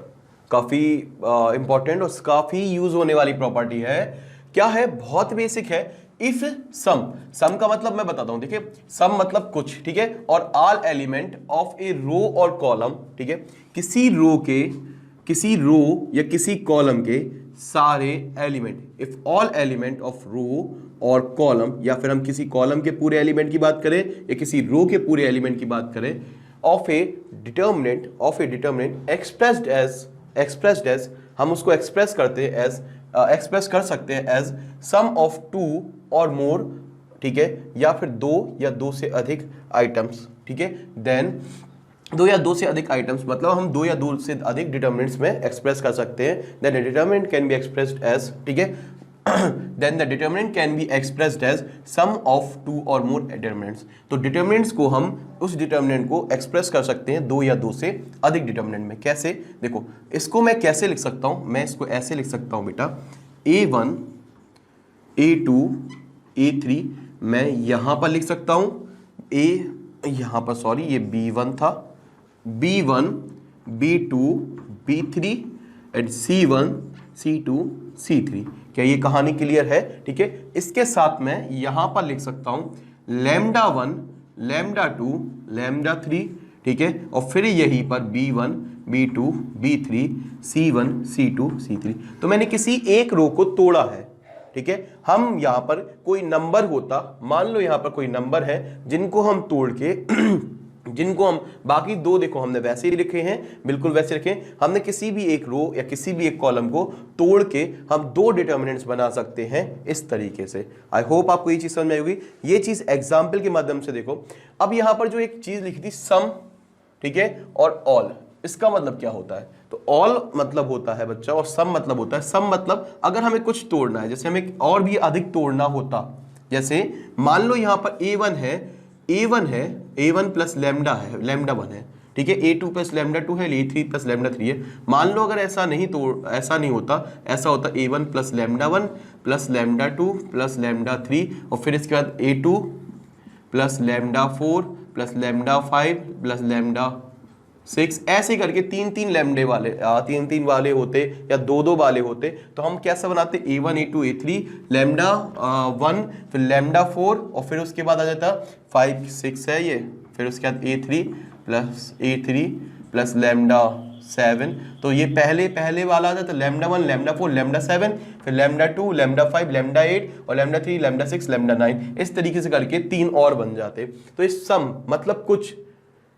काफी इंपॉर्टेंट और काफी यूज होने वाली प्रॉपर्टी है। क्या है? बहुत बेसिक है। इफ सम का मतलब मैं बताता हूं, देखिए सम मतलब कुछ, ठीक है, और ऑल एलिमेंट ऑफ ए रो और कॉलम, ठीक है, किसी रो या किसी कॉलम के सारे element, if all element of row और कॉलम, या फिर हम किसी कॉलम के पूरे एलिमेंट की बात करें या किसी रो के पूरे एलिमेंट की बात करें, of a determinant expressed as हम उसको एक्सप्रेस कर सकते हैं एज सम ऑफ 2 और मोर, ठीक है, या फिर दो से अधिक आइटम्स, ठीक है, देन 2 या 2 से अधिक आइटम्स, मतलब हम 2 या 2 से अधिक डिटर्मिनेंट्स में एक्सप्रेस कर सकते हैं। Then determinant can be expressed as, ठीक है, then the determinant can be expressed as sum of 2 or more determinants। तो डिटर्मिनेंट्स को हम उस डिटर्मिनेंट को एक्सप्रेस कर सकते हैं 2 या 2 से अधिक डिटर्मिनेंट में। कैसे? देखो इसको मैं कैसे लिख सकता हूं, मैं इसको ऐसे लिख सकता हूं बेटा, a1 a2 a3, मैं यहां पर लिख सकता हूं यहां पर सॉरी ये b1 था, b1 b2 b3 and c1 c2 c3। क्या ये कहानी क्लियर है? ठीक है, इसके साथ मैं यहां पर लिख सकता हूं लैम्डा 1 लैम्डा 2 लैम्डा 3, ठीक है, और फिर यहीं पर b1 b2 b3 c1 c2 c3। तो मैंने किसी एक रो को तोड़ा है, ठीक है। हम यहां पर कोई नंबर होता, मान लो यहां पर कोई नंबर है जिनको हम तोड़ के जिनको हम बाकी दो, देखो हमने वैसे ही लिखे हैं, बिल्कुल वैसे लिखे, हमने किसी भी एक रो या किसी भी एक कॉलम को तोड़ के हम 2 डिटर्मिनेंट्स बना सकते हैं इस तरीके से। आई होप आपको ये चीज समझ में आई होगी। ये चीज एग्जाम्पल के माध्यम से देखो। अब यहां पर जो एक चीज लिखी थी सम, ठीक है, और ऑल, इसका मतलब क्या होता है? तो ऑल मतलब होता है बच्चा और सम मतलब होता है, सम मतलब अगर हमें कुछ तोड़ना है, जैसे हमें और भी अधिक तोड़ना होता, जैसे मान लो यहां पर a1 है, a1 प्लस लैम्डा है, लैम्डा 1 है, ठीक है, a2 प्लस लैम्डा 2 है, a3 प्लस लैम्डा 3 है। मान लो अगर ऐसा नहीं होता, ऐसा होता a1 plus lambda 1 plus lambda 2 plus lambda 3, और फिर इसके बाद a2 plus lambda 4 plus lambda 5 plus lambda 6, ऐसे करके 3 वाले होते या 2 वाले होते, तो हम कैसा बनाते? a1 a2 a3 लैम्डा 1 फिर लैम्डा 4 और फिर उसके बाद आ जाता 5 6 है ये, फिर उसके बाद a3 प्लस लैम्डा 7। तो ये पहले वाला आ जाता लैम्डा 1 लैम्डा 4 लैम्डा 7, फिर लैम्डा 2 लैम्डा 5 लैम्डा 8 और लैम्डा 3 लैम्डा 6 लैम्डा 9, इस तरीके से करके 3 और बन जाते। तो इस सम मतलब कुछ,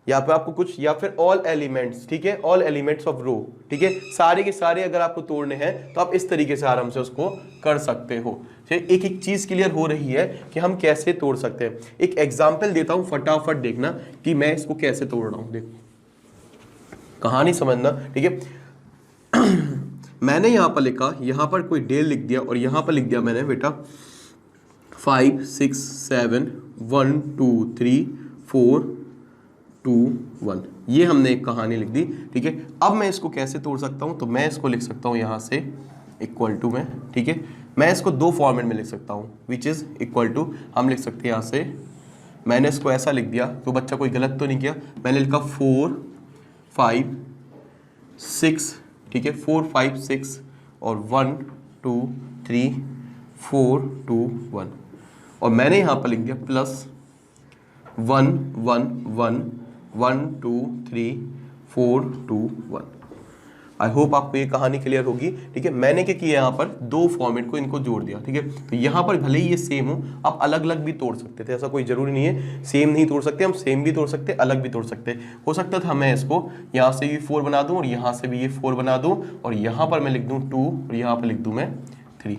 यहाँ पे आपको कुछ, या फिर ऑल एलिमेंट्स, ठीक है, ऑल एलिमेंट्स ऑफ रो, ठीक है, सारे के सारे अगर आपको तोड़ने हैं तो आप इस तरीके से आराम से उसको कर सकते हो। एक एक चीज क्लियर हो रही है कि हम कैसे तोड़ सकते हैं। एक एग्जांपल देता हूं, फटाफट देखना कि मैं इसको कैसे तोड़ रहा हूं। देखो कहानी समझना, ठीक है। मैंने यहां पर लिखा, यहां पर कोई डेल लिख दिया और यहां पर लिख दिया मैंने बेटा 5 6 7 1 2 3 4 2 1, ये हमने एक कहानी लिख दी, ठीक है। अब मैं इसको कैसे तोड़ सकता हूं? तो मैं इसको लिख सकता हूं यहां से इक्वल टू में, ठीक है, मैं इसको 2 फॉर्मेट में लिख सकता हूं, विच इज इक्वल टू, हम लिख सकते हैं यहां से, मैंने इसको ऐसा लिख दिया तो बच्चा कोई गलत तो नहीं किया, मैंने लिखा 4 5 6, ठीक है, 4 5 6 और 1 2 3 4 2 1 और मैंने यहाँ पर लिख दिया प्लस 1 1 1 1 2 3 4 2 1। आई होप आपको ये कहानी क्लियर होगी। ठीक है, मैंने क्या किया यहाँ पर दो फॉर्मेट को इनको जोड़ दिया। ठीक है, तो यहाँ पर भले ही ये सेम हो, आप अलग अलग भी तोड़ सकते थे, ऐसा कोई जरूरी नहीं है सेम नहीं तोड़ सकते, हम सेम भी तोड़ सकते, अलग भी तोड़ सकते। हो सकता था मैं इसको यहाँ से भी 4 बना दूं और यहाँ से भी ये 4 बना दूं और यहाँ पर मैं लिख दूं 2 और यहाँ पर लिख दूं मैं 3।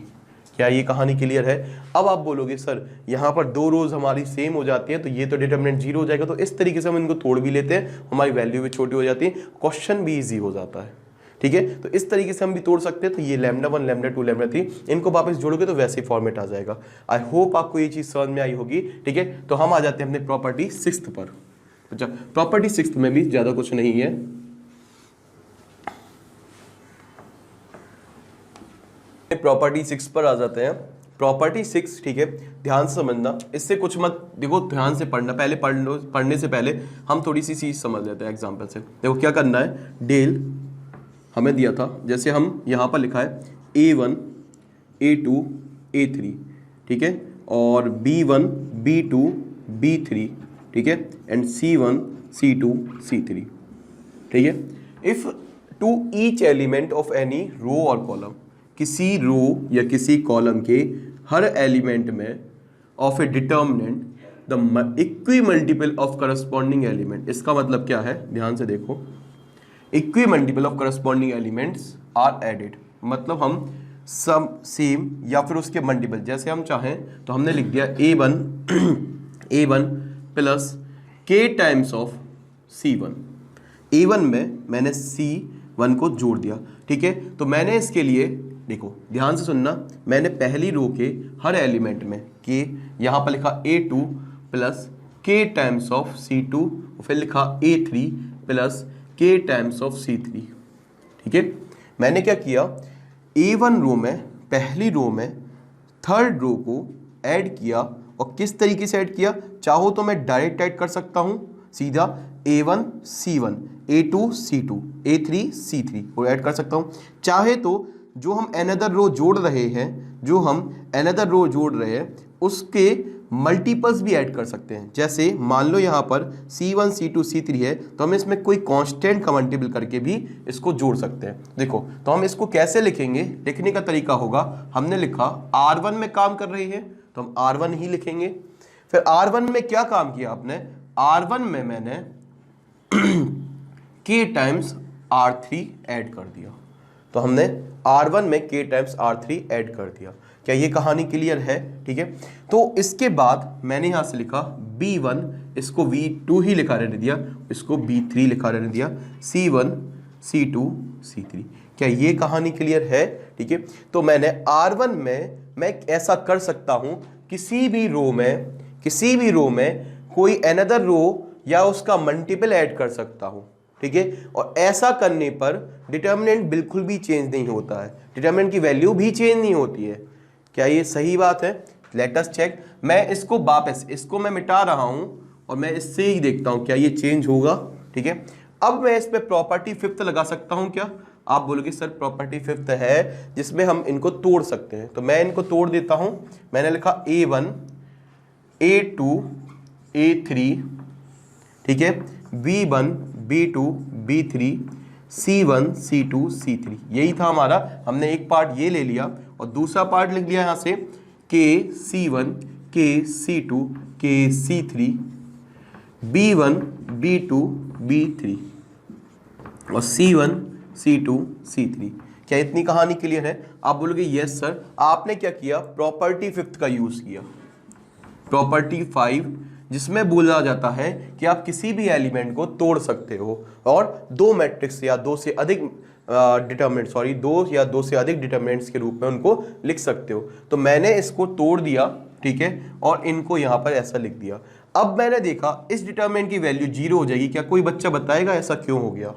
क्या ये कहानी क्लियर है? अब आप बोलोगे सर यहाँ पर दो रोज हमारी सेम हो जाती है तो ये तो डिटरमिनेंट 0 हो जाएगा, तो इस तरीके से हम इनको तोड़ भी लेते हैं, हमारी वैल्यू भी छोटी हो जाती है, क्वेश्चन भी ईजी हो जाता है। ठीक है, तो इस तरीके से हम भी तोड़ सकते हैं। तो ये λ1 λ2 λ3 इनको वापस जोड़ोगे तो वैसे ही फॉर्मेट आ जाएगा। आई होप आपको ये चीज समझ में आई होगी। ठीक है, तो हम आ जाते हैं अपने प्रॉपर्टी 6 पर। अच्छा, प्रॉपर्टी 6 में भी ज्यादा कुछ नहीं है। प्रॉपर्टी 6 पर आ जाते हैं। प्रॉपर्टी 6, ठीक है, ध्यान से समझना, इससे कुछ मत देखो, ध्यान से पढ़ना, पहले पढ़ने से पहले हम थोड़ी सी चीज समझ लेते हैं एग्जाम्पल से। देखो क्या करना है, डेल हमें दिया था, जैसे हम यहाँ पर लिखा है A1 A2 A3, ठीक है, और B1 B2 B3, ठीक है, एंड C1 C2 C3, ठीक है। If to each element of any row और कॉलम, किसी रो या किसी कॉलम के हर एलिमेंट में of a determinant the equi multiple of corresponding element. इसका मतलब क्या है, ध्यान से देखो, equi multiple of corresponding elements are added, मतलब हम सम सेम या फिर उसके मल्टीपल, जैसे हम चाहें तो हमने लिख दिया A1 plus K times of C1। A1 में मैंने C1 को जोड़ दिया, ठीक है। तो मैंने इसके लिए देखो ध्यान से सुनना, मैंने पहली रो के हर एलिमेंट में K, यहाँ पर लिखा A2 plus K times of C2 और फिर लिखा A3 plus K times of C3, ठीक है। मैंने क्या किया, A1 रो में, पहली रो में थर्ड रो को ऐड किया, और किस तरीके से ऐड किया, चाहो तो मैं डायरेक्ट ऐड कर सकता हूं सीधा A1 C1 A2 C2 A3 C3 और ऐड कर सकता हूं। चाहे तो जो हम अनदर रो जोड़ रहे हैं, उसके मल्टीपल्स भी ऐड कर सकते हैं। जैसे मान लो यहाँ पर C1 C2 C3 है, तो हम इसमें कोई कांस्टेंट का मल्टीपल करके भी इसको जोड़ सकते हैं। देखो तो हम इसको कैसे लिखेंगे, लिखने का तरीका होगा, हमने लिखा R1 में काम कर रही है तो हम R1 ही लिखेंगे। फिर R1 में क्या काम किया आपने, R1 में मैंने K टाइम्स R3 ऐड कर दिया, तो हमने R1 में K टाइम्स R3 ऐड कर दिया। क्या ये कहानी क्लियर है? ठीक है, तो इसके बाद मैंने यहां से लिखा B1, इसको V2 ही लिखा रहने दिया, इसको B3 लिखा रहने दिया, C1 C2 C3। क्या ये कहानी क्लियर है? ठीक है, तो मैंने R1 में मैं ऐसा कर सकता हूं, किसी भी रो में कोई अनदर रो या उसका मल्टीपल ऐड कर सकता हूं, ठीक है। और ऐसा करने पर डिटर्मिनेंट बिल्कुल भी चेंज नहीं होता है, डिटर्मिनेंट की वैल्यू भी चेंज नहीं होती है। क्या ये सही बात है? Let us check. मैं इसको वापस, इसको मैं मिटा रहा हूं और मैं इससे ही देखता हूं क्या ये चेंज होगा, ठीक है। अब मैं इस पे प्रॉपर्टी 5th लगा सकता हूं क्या? आप बोलोगे सर प्रॉपर्टी 5th है जिसमें हम इनको तोड़ सकते हैं, तो मैं इनको तोड़ देता हूं। मैंने लिखा A1 A2 A3, ठीक है, B1 B2 B3 C1 C2 C3, यही था हमारा। हमने एक पार्ट ये ले लिया और दूसरा पार्ट लिख लिया यहाँ से K C1 K C2 K C3 B1 B2 B3 और C1 C2 C3। क्या इतनी कहानी क्लियर है? आप बोलोगे यस सर। आपने क्या किया, प्रॉपर्टी 5th का यूज किया, प्रॉपर्टी 5, जिसमें बोला जाता है कि आप किसी भी एलिमेंट को तोड़ सकते हो और दो मैट्रिक्स या दो या दो से अधिक डिटरमिनेंट्स के रूप में उनको लिख सकते हो। तो मैंने इसको तोड़ दिया, ठीक है, और इनको यहाँ पर ऐसा लिख दिया। अब मैंने देखा इस डिटरमिनेंट की वैल्यू 0 हो जाएगी। क्या कोई बच्चा बताएगा ऐसा क्यों हो गया?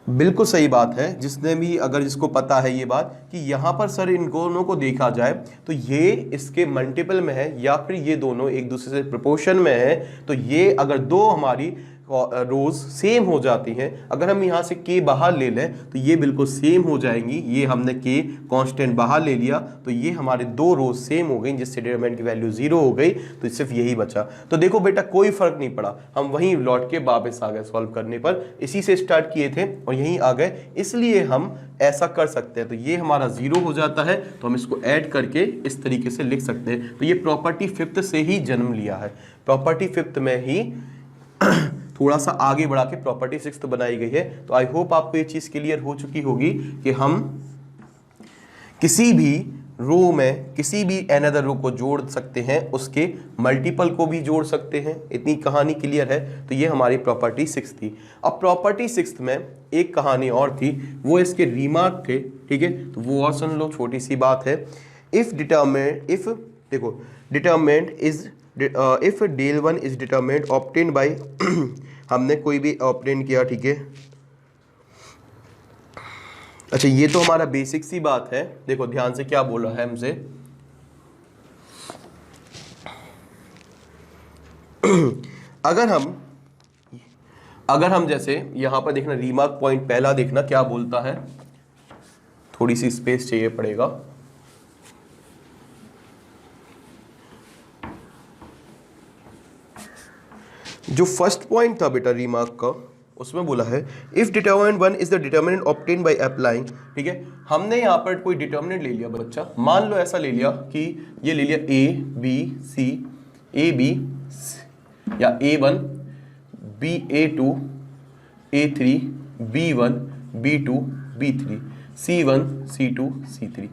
बिल्कुल सही बात है, जिसको पता है ये बात कि यहाँ पर सर इन दोनों को देखा जाए तो ये इसके मल्टीपल में है या फिर ये दोनों एक दूसरे से प्रोपोर्शन में है। तो ये अगर दो हमारी रोज सेम हो जाती हैं, अगर हम यहाँ से k बाहर ले लें तो ये बिल्कुल सेम हो जाएंगी। ये हमने k कांस्टेंट बाहर ले लिया तो ये हमारे दो रोज सेम हो गई, जिससे डिटरमिनेंट की वैल्यू 0 हो गई, तो सिर्फ यही बचा। तो देखो बेटा कोई फर्क नहीं पड़ा, हम वहीं लौट के वापस आ गए सॉल्व करने पर, इसी से स्टार्ट किए थे और यहीं आ गए, इसलिए हम ऐसा कर सकते हैं। तो ये हमारा 0 हो जाता है, तो हम इसको ऐड करके इस तरीके से लिख सकते हैं। तो ये प्रॉपर्टी फिफ्थ से ही जन्म लिया है, प्रॉपर्टी फिफ्थ में ही थोड़ा सा आगे बढ़ा के प्रॉपर्टी सिक्स्थ बनाई गई है। तो आई होप आपको ये चीज क्लियर हो चुकी होगी कि हम किसी भी रो में किसी भी अनदर रो को जोड़ सकते हैं, उसके मल्टीपल को भी जोड़ सकते हैं। इतनी कहानी क्लियर है। तो ये हमारी प्रॉपर्टी सिक्स थी। अब प्रॉपर्टी सिक्स में एक कहानी और थी, वो इसके रिमार्क थे, ठीक है, तो वो और सुन लो, छोटी सी बात है। If del one is determinant obtained by हमने कोई भी ऑब्टेन किया, ठीक है। अच्छा ये तो हमारा बेसिक सी बात है, देखो ध्यान से क्या बोल रहा है हमसे। अगर हम जैसे यहां पर देखना, रीमार्क पॉइंट पहला देखना क्या बोलता है, थोड़ी सी स्पेस चाहिए पड़ेगा। जो फर्स्ट पॉइंट था बेटा रीमार्क का, उसमें बोला है if determinant one is the determinant obtained by applying, ठीक है। हमने यहाँ पर कोई डिटरमिनेंट ले लिया बच्चा, मान लो ऐसा ले लिया कि ये ले लिया ए बी सी, ए बी या A1 A2 A3 B1 B2 B3 C1 C2 C3,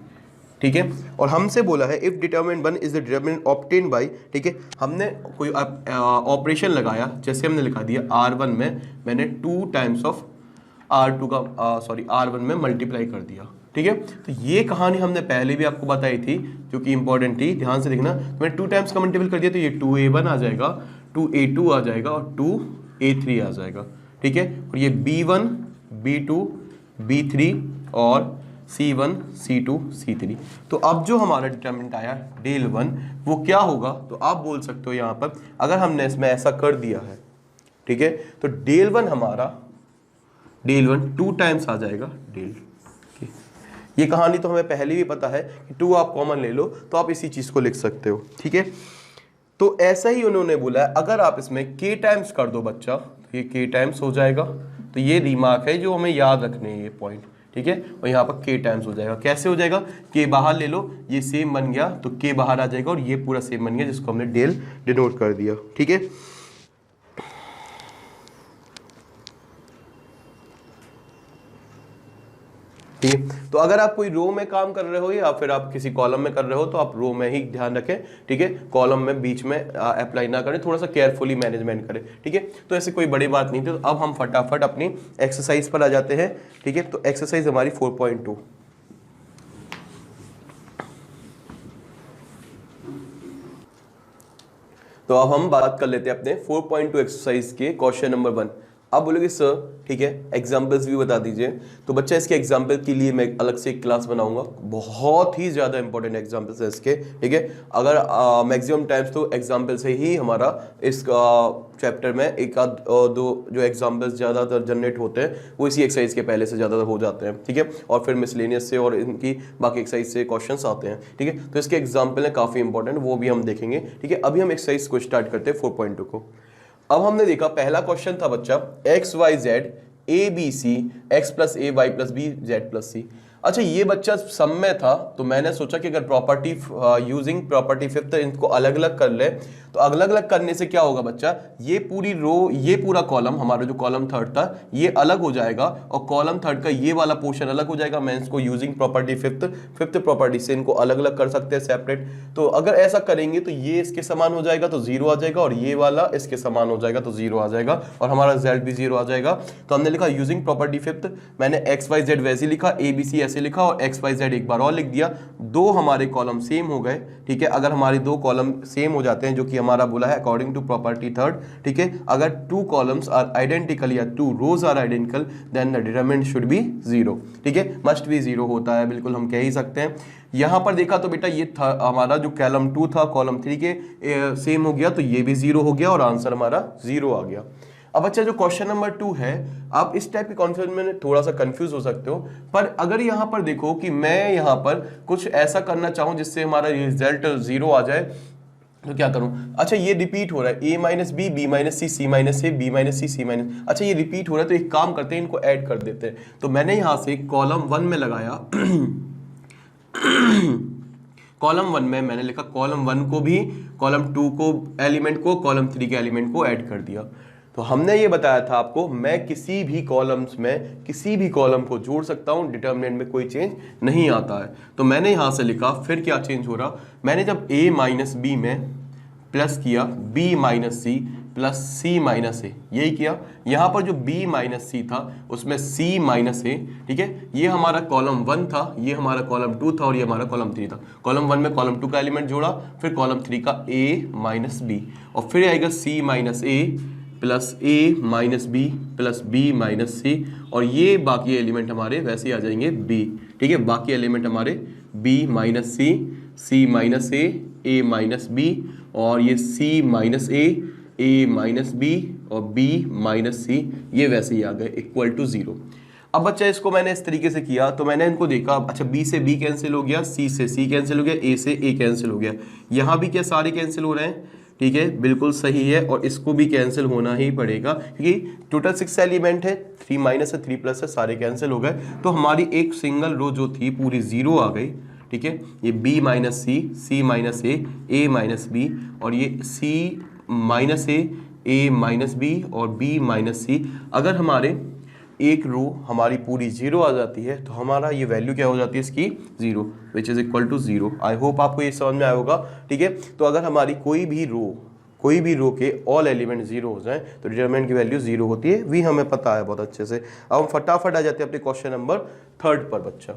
ठीक है। और हमसे बोला है if determinant one is the determinant obtained bye, ठीक है। हमने कोई ऑपरेशन लगाया, जैसे हमने लिखा दिया R1 में मैंने 2 टाइम्स ऑफ R2 का R1 में मल्टीप्लाई कर दिया, ठीक है। तो ये कहानी हमने पहले भी आपको बताई थी, जो कि इंपॉर्टेंट थी, ध्यान से देखना। तो मैंने 2 टाइम्स का मल्टीपल कर दिया तो ये 2A1 आ जाएगा, 2A2 आ जाएगा और 2A3 आ जाएगा, ठीक है। और ये B1 B2 B3 और C1 C2 C3। तो अब जो हमारा डिटरमिनेंट आया डेल वन, वो क्या होगा, तो आप बोल सकते हो यहाँ पर अगर हमने इसमें ऐसा कर दिया है, ठीक है, तो डेल वन हमारा 2 टाइम्स आ जाएगा डेल। ये कहानी तो हमें पहले भी पता है कि 2 आप कॉमन ले लो तो आप इसी चीज को लिख सकते हो, ठीक है। तो ऐसा ही उन्होंने बोला है, अगर आप इसमें k टाइम्स कर दो बच्चा, तो ये k टाइम्स हो जाएगा। तो ये रिमार्क है जो हमें याद रखने हैं, ये पॉइंट, ठीक है। और यहाँ पर k टाइम्स हो जाएगा। कैसे हो जाएगा, k बाहर ले लो, ये सेम बन गया तो k बाहर आ जाएगा और ये पूरा सेम बन गया, जिसको हमने डेल डिनोट कर दिया, ठीक है। ठीक है। तो अगर आप कोई रो में काम कर रहे हो या फिर आप किसी कॉलम में कर रहे हो तो आप रो में ही ध्यान रखें, ठीक है। कॉलम में बीच में अप्लाई ना करें, थोड़ा सा केयरफुली मैनेजमेंट करें, ठीक है। तो ऐसे कोई बड़ी बात नहीं थी। तो अब हम फटाफट अपनी एक्सरसाइज पर आ जाते हैं, ठीक है। तो एक्सरसाइज हमारी 4.2, तो अब हम बात कर लेते हैं अपने 4.2 एक्सरसाइज के क्वेश्चन नंबर 1। आप बोलोगे सर ठीक है एग्जाम्पल्स भी बता दीजिए, तो बच्चा इसके एग्जाम्पल के लिए मैं अलग से एक क्लास बनाऊंगा, बहुत ही ज़्यादा इंपॉर्टेंट एग्जाम्पल्स है इसके, ठीक है। अगर मैक्सिमम टाइम्स तो एग्जाम्पल से ही हमारा इस चैप्टर में एक आध दो जो एग्जाम्पल्स ज़्यादातर जनरेट होते हैं वो इसी एक्सरसाइज के पहले से ज़्यादा हो जाते हैं, ठीक है। और फिर मिसलेनियस से और इनकी बाकी एक्सरसाइज से क्वेश्चन आते हैं, ठीक है। तो इसके एग्जाम्पल है काफ़ी इंपॉर्टेंट, वो भी हम देखेंगे, ठीक है। अभी हम एक्सरसाइज को स्टार्ट करते हैं 4.2 को। अब हमने देखा पहला क्वेश्चन था बच्चा X Y Z A B C X plus A Y plus B Z plus C. अच्छा ये बच्चा सम में था, तो मैंने सोचा कि अगर प्रॉपर्टी यूजिंग प्रॉपर्टी फिफ्थ इनको अलग अलग कर ले, तो अलग अलग करने से क्या होगा बच्चा, ये पूरी रो ये पूरा कॉलम हमारा जो कॉलम थर्ड था ये अलग हो जाएगा और कॉलम थर्ड का ये वाला पोर्शन अलग हो जाएगा। मैं इसको यूजिंग प्रॉपर्टी फिफ्थ प्रॉपर्टी से इनको अलग अलग कर सकते हैं सेपरेट। तो अगर ऐसा करेंगे तो ये इसके समान हो जाएगा तो 0 आ जाएगा और ये वाला इसके समान हो जाएगा तो 0 आ जाएगा और हमारा रिजल्ट भी 0 आ जाएगा। तो हमने लिखा यूजिंग प्रॉपर्टी फिफ्थ, मैंने एक्स वाई जेड वैसे लिखा, ए बी सी ऐसे लिखा और एक्स वाई जेड एक बार और लिख दिया। दो हमारे कॉलम सेम हो गए, ठीक है। अगर हमारे दो कॉलम सेम हो जाते हैं जो कि हमारा बोला है अकॉर्डिंग टू प्रॉपर्टी थर्ड, ठीक है, अगर 2 कॉलम्स आर आइडेंटिकल या 2 rows are identical then the determinant should be 0, ठीक है। मस्ट बी 0 होता है, बिल्कुल हम कह ही सकते हैं। यहां पर देखा तो बेटा ये था हमारा जो कॉलम 2 था कॉलम 3 के सेम हो गया तो ये भी 0 हो गया और आंसर हमारा 0 आ गया। अब अच्छा, जो क्वेश्चन नंबर 2 है, आप इस टाइप के कॉन्सेप्ट में थोड़ा सा कंफ्यूज हो सकते हो, पर अगर यहाँ पर देखो कि मैं यहाँ पर कुछ ऐसा करना चाहूँ जिससे हमारा रिजल्ट 0 आ जाए, तो क्या करूं? अच्छा, ये रिपीट हो रहा है, a minus B, B minus C, C minus A, B minus C, C minus, अच्छा ये रिपीट हो रहा है, तो एक काम करते हैं, इनको ऐड कर देते हैं। तो मैंने यहां से कॉलम 1 में लगाया कॉलम 1 में मैंने लिखा कॉलम 1 को भी, कॉलम 2 को एलिमेंट को, कॉलम 3 के एलिमेंट को ऐड कर दिया। तो हमने ये बताया था आपको, मैं किसी भी कॉलम्स में किसी भी कॉलम को जोड़ सकता हूं, डिटर्मिनेंट में कोई चेंज नहीं आता है। तो मैंने यहां से लिखा, फिर क्या चेंज हो रहा, मैंने जब a माइनस बी में प्लस किया b minus C plus c minus A, यही किया। यहां पर जो b माइनस सी था उसमें c माइनस ए, ठीक है, ये हमारा कॉलम 1 था, ये हमारा कॉलम 2 था और ये हमारा कॉलम 3 था। कॉलम 1 में कॉलम 2 का एलिमेंट जोड़ा, फिर कॉलम 3 का a माइनस बी, और फिर आएगा c minus A plus a minus B plus b minus C, और ये बाकी एलिमेंट हमारे वैसे ही आ जाएंगे b, ठीक है, बाकी एलिमेंट हमारे b माइनस सी, c माइनस ए माइनस बी, और ये c माइनस ए माइनस बी और b माइनस सी, ये वैसे ही आ गए इक्वल टू 0। अब बच्चा इसको मैंने इस तरीके से किया, तो मैंने इनको देखा, अच्छा b से b कैंसिल हो गया, c से c कैंसिल हो गया, a से a कैंसिल हो गया, यहाँ भी क्या सारे कैंसिल हो रहे हैं, ठीक है, बिल्कुल सही है, और इसको भी कैंसिल होना ही पड़ेगा क्योंकि टोटल 6 एलिमेंट है, 3 माइनस है 3 प्लस है, सारे कैंसिल हो गए। तो हमारी एक सिंगल रो जो थी पूरी 0 आ गई, ठीक है, ये b माइनस सी माइनस ए माइनस बी, और ये c माइनस ए माइनस बी और b माइनस सी। अगर हमारे एक रो हमारी पूरी 0 आ जाती है तो हमारा ये वैल्यू क्या हो जाती है इसकी, 0, which is equal to 0। I hope आपको ये समझ में आया होगा, ठीक है। तो अगर हमारी कोई भी रो के ऑल एलिमेंट 0 हो जाए तो डिटरमिनेंट की वैल्यू 0 होती है, भी हमें पता है बहुत अच्छे से। अब हम फटाफट आ जाते हैं अपने क्वेश्चन नंबर 3 पर बच्चा।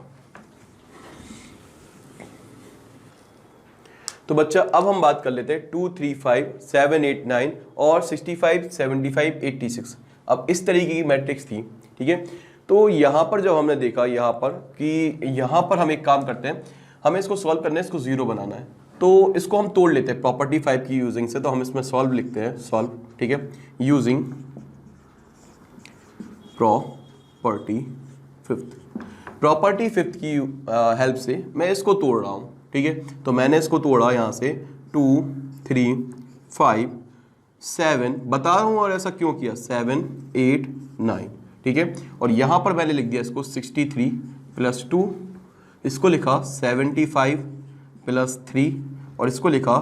तो बच्चा अब हम बात कर लेते हैं 2, 3, 5, 7, 8, 9 और 65, 75, 86। अब इस तरीके की मैट्रिक्स थी, ठीक है। तो यहाँ पर जब हमने देखा यहाँ पर कि यहाँ पर हम एक काम करते हैं, हमें इसको सॉल्व करना है, इसको 0 बनाना है, तो इसको हम तोड़ लेते हैं प्रॉपर्टी 5 की यूजिंग से। तो हम इसमें सॉल्व लिखते हैं, सॉल्व, ठीक है, यूजिंग प्रॉपर्टी 5 की हेल्प से मैं इसको तोड़ रहा हूँ, ठीक है। तो मैंने इसको तोड़ा यहाँ से 2, 3, 5, 7 बता रहा हूँ, और ऐसा क्यों किया, 7, 8, 9, ठीक है। और यहाँ पर मैंने लिख दिया इसको 63 प्लस 2, इसको लिखा 75 प्लस 3, और इसको लिखा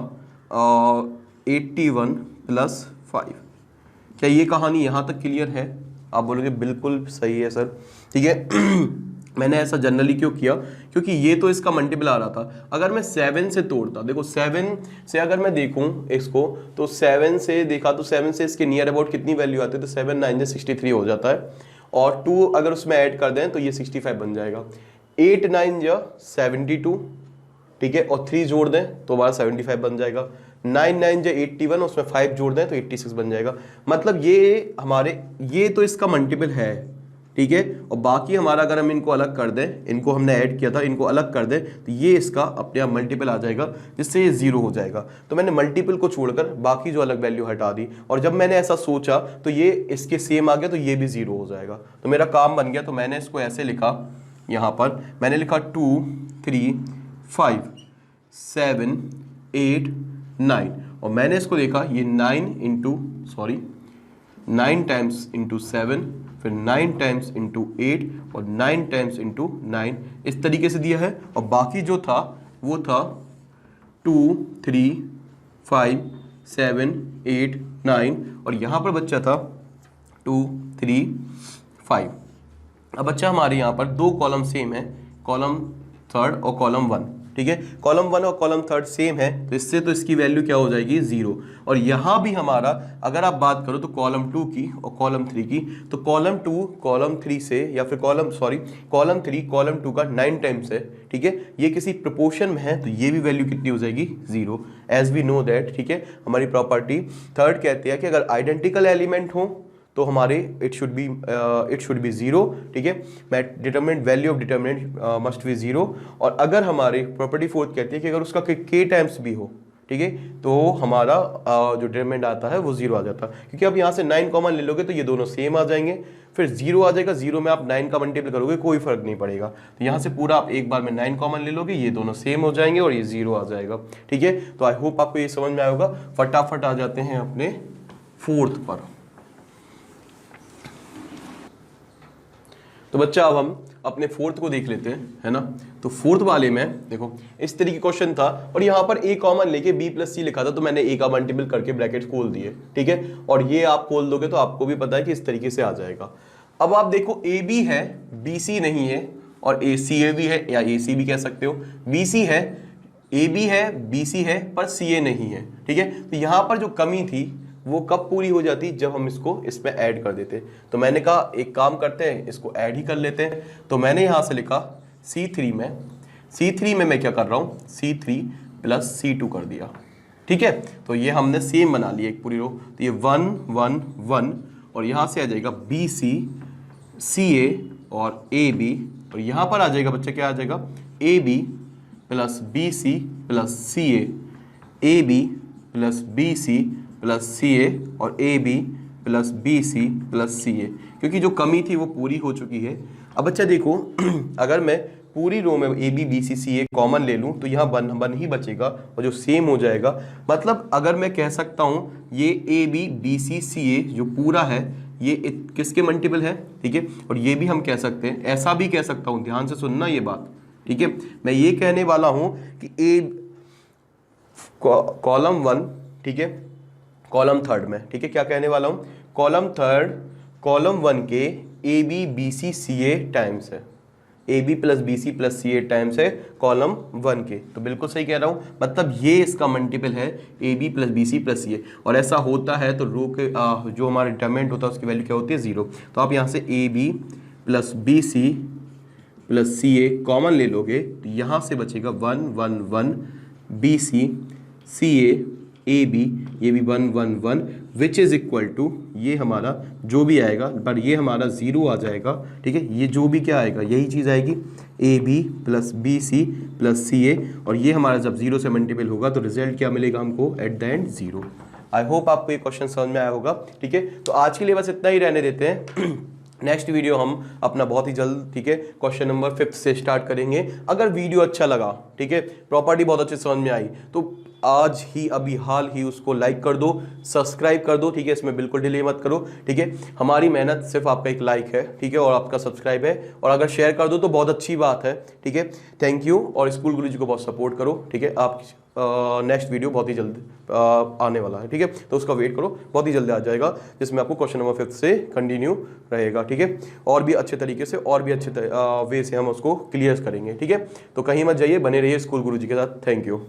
81 प्लस 5। क्या ये कहानी यहाँ तक क्लियर है? आप बोलोगे बिल्कुल सही है सर, ठीक है। मैंने ऐसा जनरली क्यों किया, क्योंकि ये तो इसका मल्टीपल आ रहा था। अगर मैं 7 से तोड़ता, देखो 7 से अगर मैं देखूं इसको, तो 7 से देखा तो 7 से इसके नियर अबाउट कितनी वैल्यू आती है, तो 7 9 63 हो जाता है, और 2 अगर उसमें ऐड कर दें तो ये 65 बन जाएगा। 8 9 72, ठीक है, और 3 जोड़ दें तो हमारा 75 बन जाएगा। 9 9 81, उसमें 5 जोड़ दें तो 86 बन जाएगा। मतलब ये हमारे, ये तो इसका मल्टीपल है, ठीक है, और बाकी हमारा अगर हम इनको अलग कर दें, इनको हमने ऐड किया था, इनको अलग कर दें तो ये इसका अपने आप मल्टीपल आ जाएगा, जिससे ये 0 हो जाएगा। तो मैंने मल्टीपल को छोड़कर बाकी जो अलग वैल्यू हटा दी, और जब मैंने ऐसा सोचा तो ये इसके सेम आ गया, तो ये भी 0 हो जाएगा। तो मेरा काम बन गया। तो मैंने इसको ऐसे लिखा, यहाँ पर मैंने लिखा 2, 3, 5, 7, 8, 9, और मैंने इसको देखा ये 9 टाइम्स इंटू 7, फिर 9 टाइम्स इंटू 8 और 9 टाइम्स इंटू 9, इस तरीके से दिया है। और बाकी जो था वो था 2, 3, 5, 7, 8, 9, और यहाँ पर बच्चा था 2, 3, 5। अब बच्चा हमारे यहाँ पर 2 कॉलम सेम है, कॉलम 3 और कॉलम 1, ठीक है। कॉलम 1 और कॉलम 3 सेम है, तो इससे तो इसकी वैल्यू क्या हो जाएगी, 0। और यहाँ भी हमारा अगर आप बात करो तो कॉलम 2 की और कॉलम 3 की, तो कॉलम 2 कॉलम 3 से, या फिर कॉलम 3 कॉलम 2 का 9 टाइम्स है, ठीक है। ये किसी प्रोपोर्शन में है, तो ये भी वैल्यू कितनी हो जाएगी, 0, एज वी नो दैट, ठीक है। हमारी प्रॉपर्टी 3 कहती है कि अगर आइडेंटिकल एलिमेंट हो तो हमारे इट शुड बी 0, ठीक है। Determinant value of determinant must be 0। और अगर हमारी प्रॉपर्टी 4 कहती है कि अगर उसका k टाइम्स भी हो, ठीक है, तो हमारा जो डिटरमिनेंट आता है वो 0 आ जाता है, क्योंकि अब यहाँ से 9 कॉमन ले लोगे तो ये दोनों सेम आ जाएंगे, फिर 0 आ जाएगा, 0 में आप 9 का मल्टीपल करोगे कोई फर्क नहीं पड़ेगा, तो यहाँ से पूरा आप एक बार में 9 कॉमन ले लोगे, ये दोनों सेम हो जाएंगे और ये 0 आ जाएगा। ठीक है, तो आई होप आपको ये समझ में आया होगा। फटाफट आ जाते हैं अपने फोर्थ पर। तो बच्चा अब हम अपने फोर्थ को देख लेते हैं, है ना। तो फोर्थ वाले में देखो इस तरीके क्वेश्चन था और यहाँ पर a कॉमन लेके b प्लस सी लिखा था, तो मैंने a का मल्टीपल करके ब्रैकेट खोल दिए, ठीक है, और ये आप खोल दोगे तो आपको भी पता है कि इस तरीके से आ जाएगा। अब आप देखो AB है, BC नहीं है, और CA भी है या AC भी कह सकते हो, BC है, AB है, BC है, पर CA नहीं है, ठीक है। तो यहाँ पर जो कमी थी वो कब पूरी हो जाती, जब हम इसको इसमें ऐड कर देते। तो मैंने कहा एक काम करते हैं, इसको ऐड ही कर लेते हैं। तो मैंने यहाँ से लिखा C3 में मैं क्या कर रहा हूँ, C3 प्लस C2 कर दिया, ठीक है। तो ये हमने सेम बना लिया एक पूरी रो, तो ये 1 1 1 और यहाँ से आ जाएगा BC CA और AB, और यहाँ पर आ जाएगा बच्चा क्या आ जाएगा, AB plus BC plus CA, AB plus BC plus CA और AB plus BC plus CA, क्योंकि जो कमी थी वो पूरी हो चुकी है। अब बच्चा देखो अगर मैं पूरी रो में AB BC CA कॉमन ले लूँ तो यहाँ 1 1 ही बचेगा और जो सेम हो जाएगा। मतलब अगर मैं कह सकता हूँ ये AB BC CA जो पूरा है ये किसके मल्टीपल है, ठीक है, और ये भी हम कह सकते हैं, ऐसा भी कह सकता हूँ, ध्यान से सुनना ये बात, ठीक है। मैं ये कहने वाला हूँ कि कॉलम 1, ठीक है, कॉलम थर्ड में, ठीक है, क्या कहने वाला हूं, कॉलम थर्ड कॉलम 1 के AB BC CA टाइम्स है, AB plus BC plus CA times है कॉलम 1 के। तो बिल्कुल सही कह रहा हूं, मतलब ये इसका मल्टीपल है AB plus BC plus CA, और ऐसा होता है तो रो के जो हमारा डिटरमिनेंट होता है उसकी वैल्यू क्या होती है, 0। तो आप यहाँ से AB plus BC plus CA common ले लोगे तो यहाँ से बचेगा 1 1 1 BC CA AB, ये भी 1 1 1 विच इज इक्वल टू ये हमारा जो भी आएगा, पर ये हमारा 0 आ जाएगा, ठीक है। ये जो भी क्या आएगा यही चीज़ आएगी, AB plus BC plus CA, और ये हमारा जब 0 से मल्टीपल होगा तो रिजल्ट क्या मिलेगा हमको, at the end 0। I hope आपको ये क्वेश्चन समझ में आया होगा, ठीक है। तो आज के लिए बस इतना ही रहने देते हैं। नेक्स्ट वीडियो हम अपना बहुत ही जल्द, ठीक है, क्वेश्चन नंबर 5 से स्टार्ट करेंगे। अगर वीडियो अच्छा लगा, ठीक है, प्रॉपर्टी बहुत अच्छे समझ में आई, तो आज ही अभी हाल ही उसको लाइक कर दो, सब्सक्राइब कर दो, ठीक है, इसमें बिल्कुल डिले मत करो, ठीक है। हमारी मेहनत सिर्फ आपका एक लाइक है, ठीक है, और आपका सब्सक्राइब है, और अगर शेयर कर दो तो बहुत अच्छी बात है, ठीक है। थैंक यू, और स्कूल गुरुजी को बहुत सपोर्ट करो, ठीक है। आप नेक्स्ट वीडियो बहुत ही जल्द आने वाला है, ठीक है, तो उसका वेट करो, बहुत ही जल्दी आ जाएगा, जिसमें आपको क्वेश्चन नंबर 5 से कंटिन्यू रहेगा, ठीक है, और भी अच्छे तरीके से और भी अच्छे वे से हम उसको क्लियर करेंगे, ठीक है। तो कहीं मत जाइए, बने रहिए स्कूल गुरुजी के साथ। Thank you.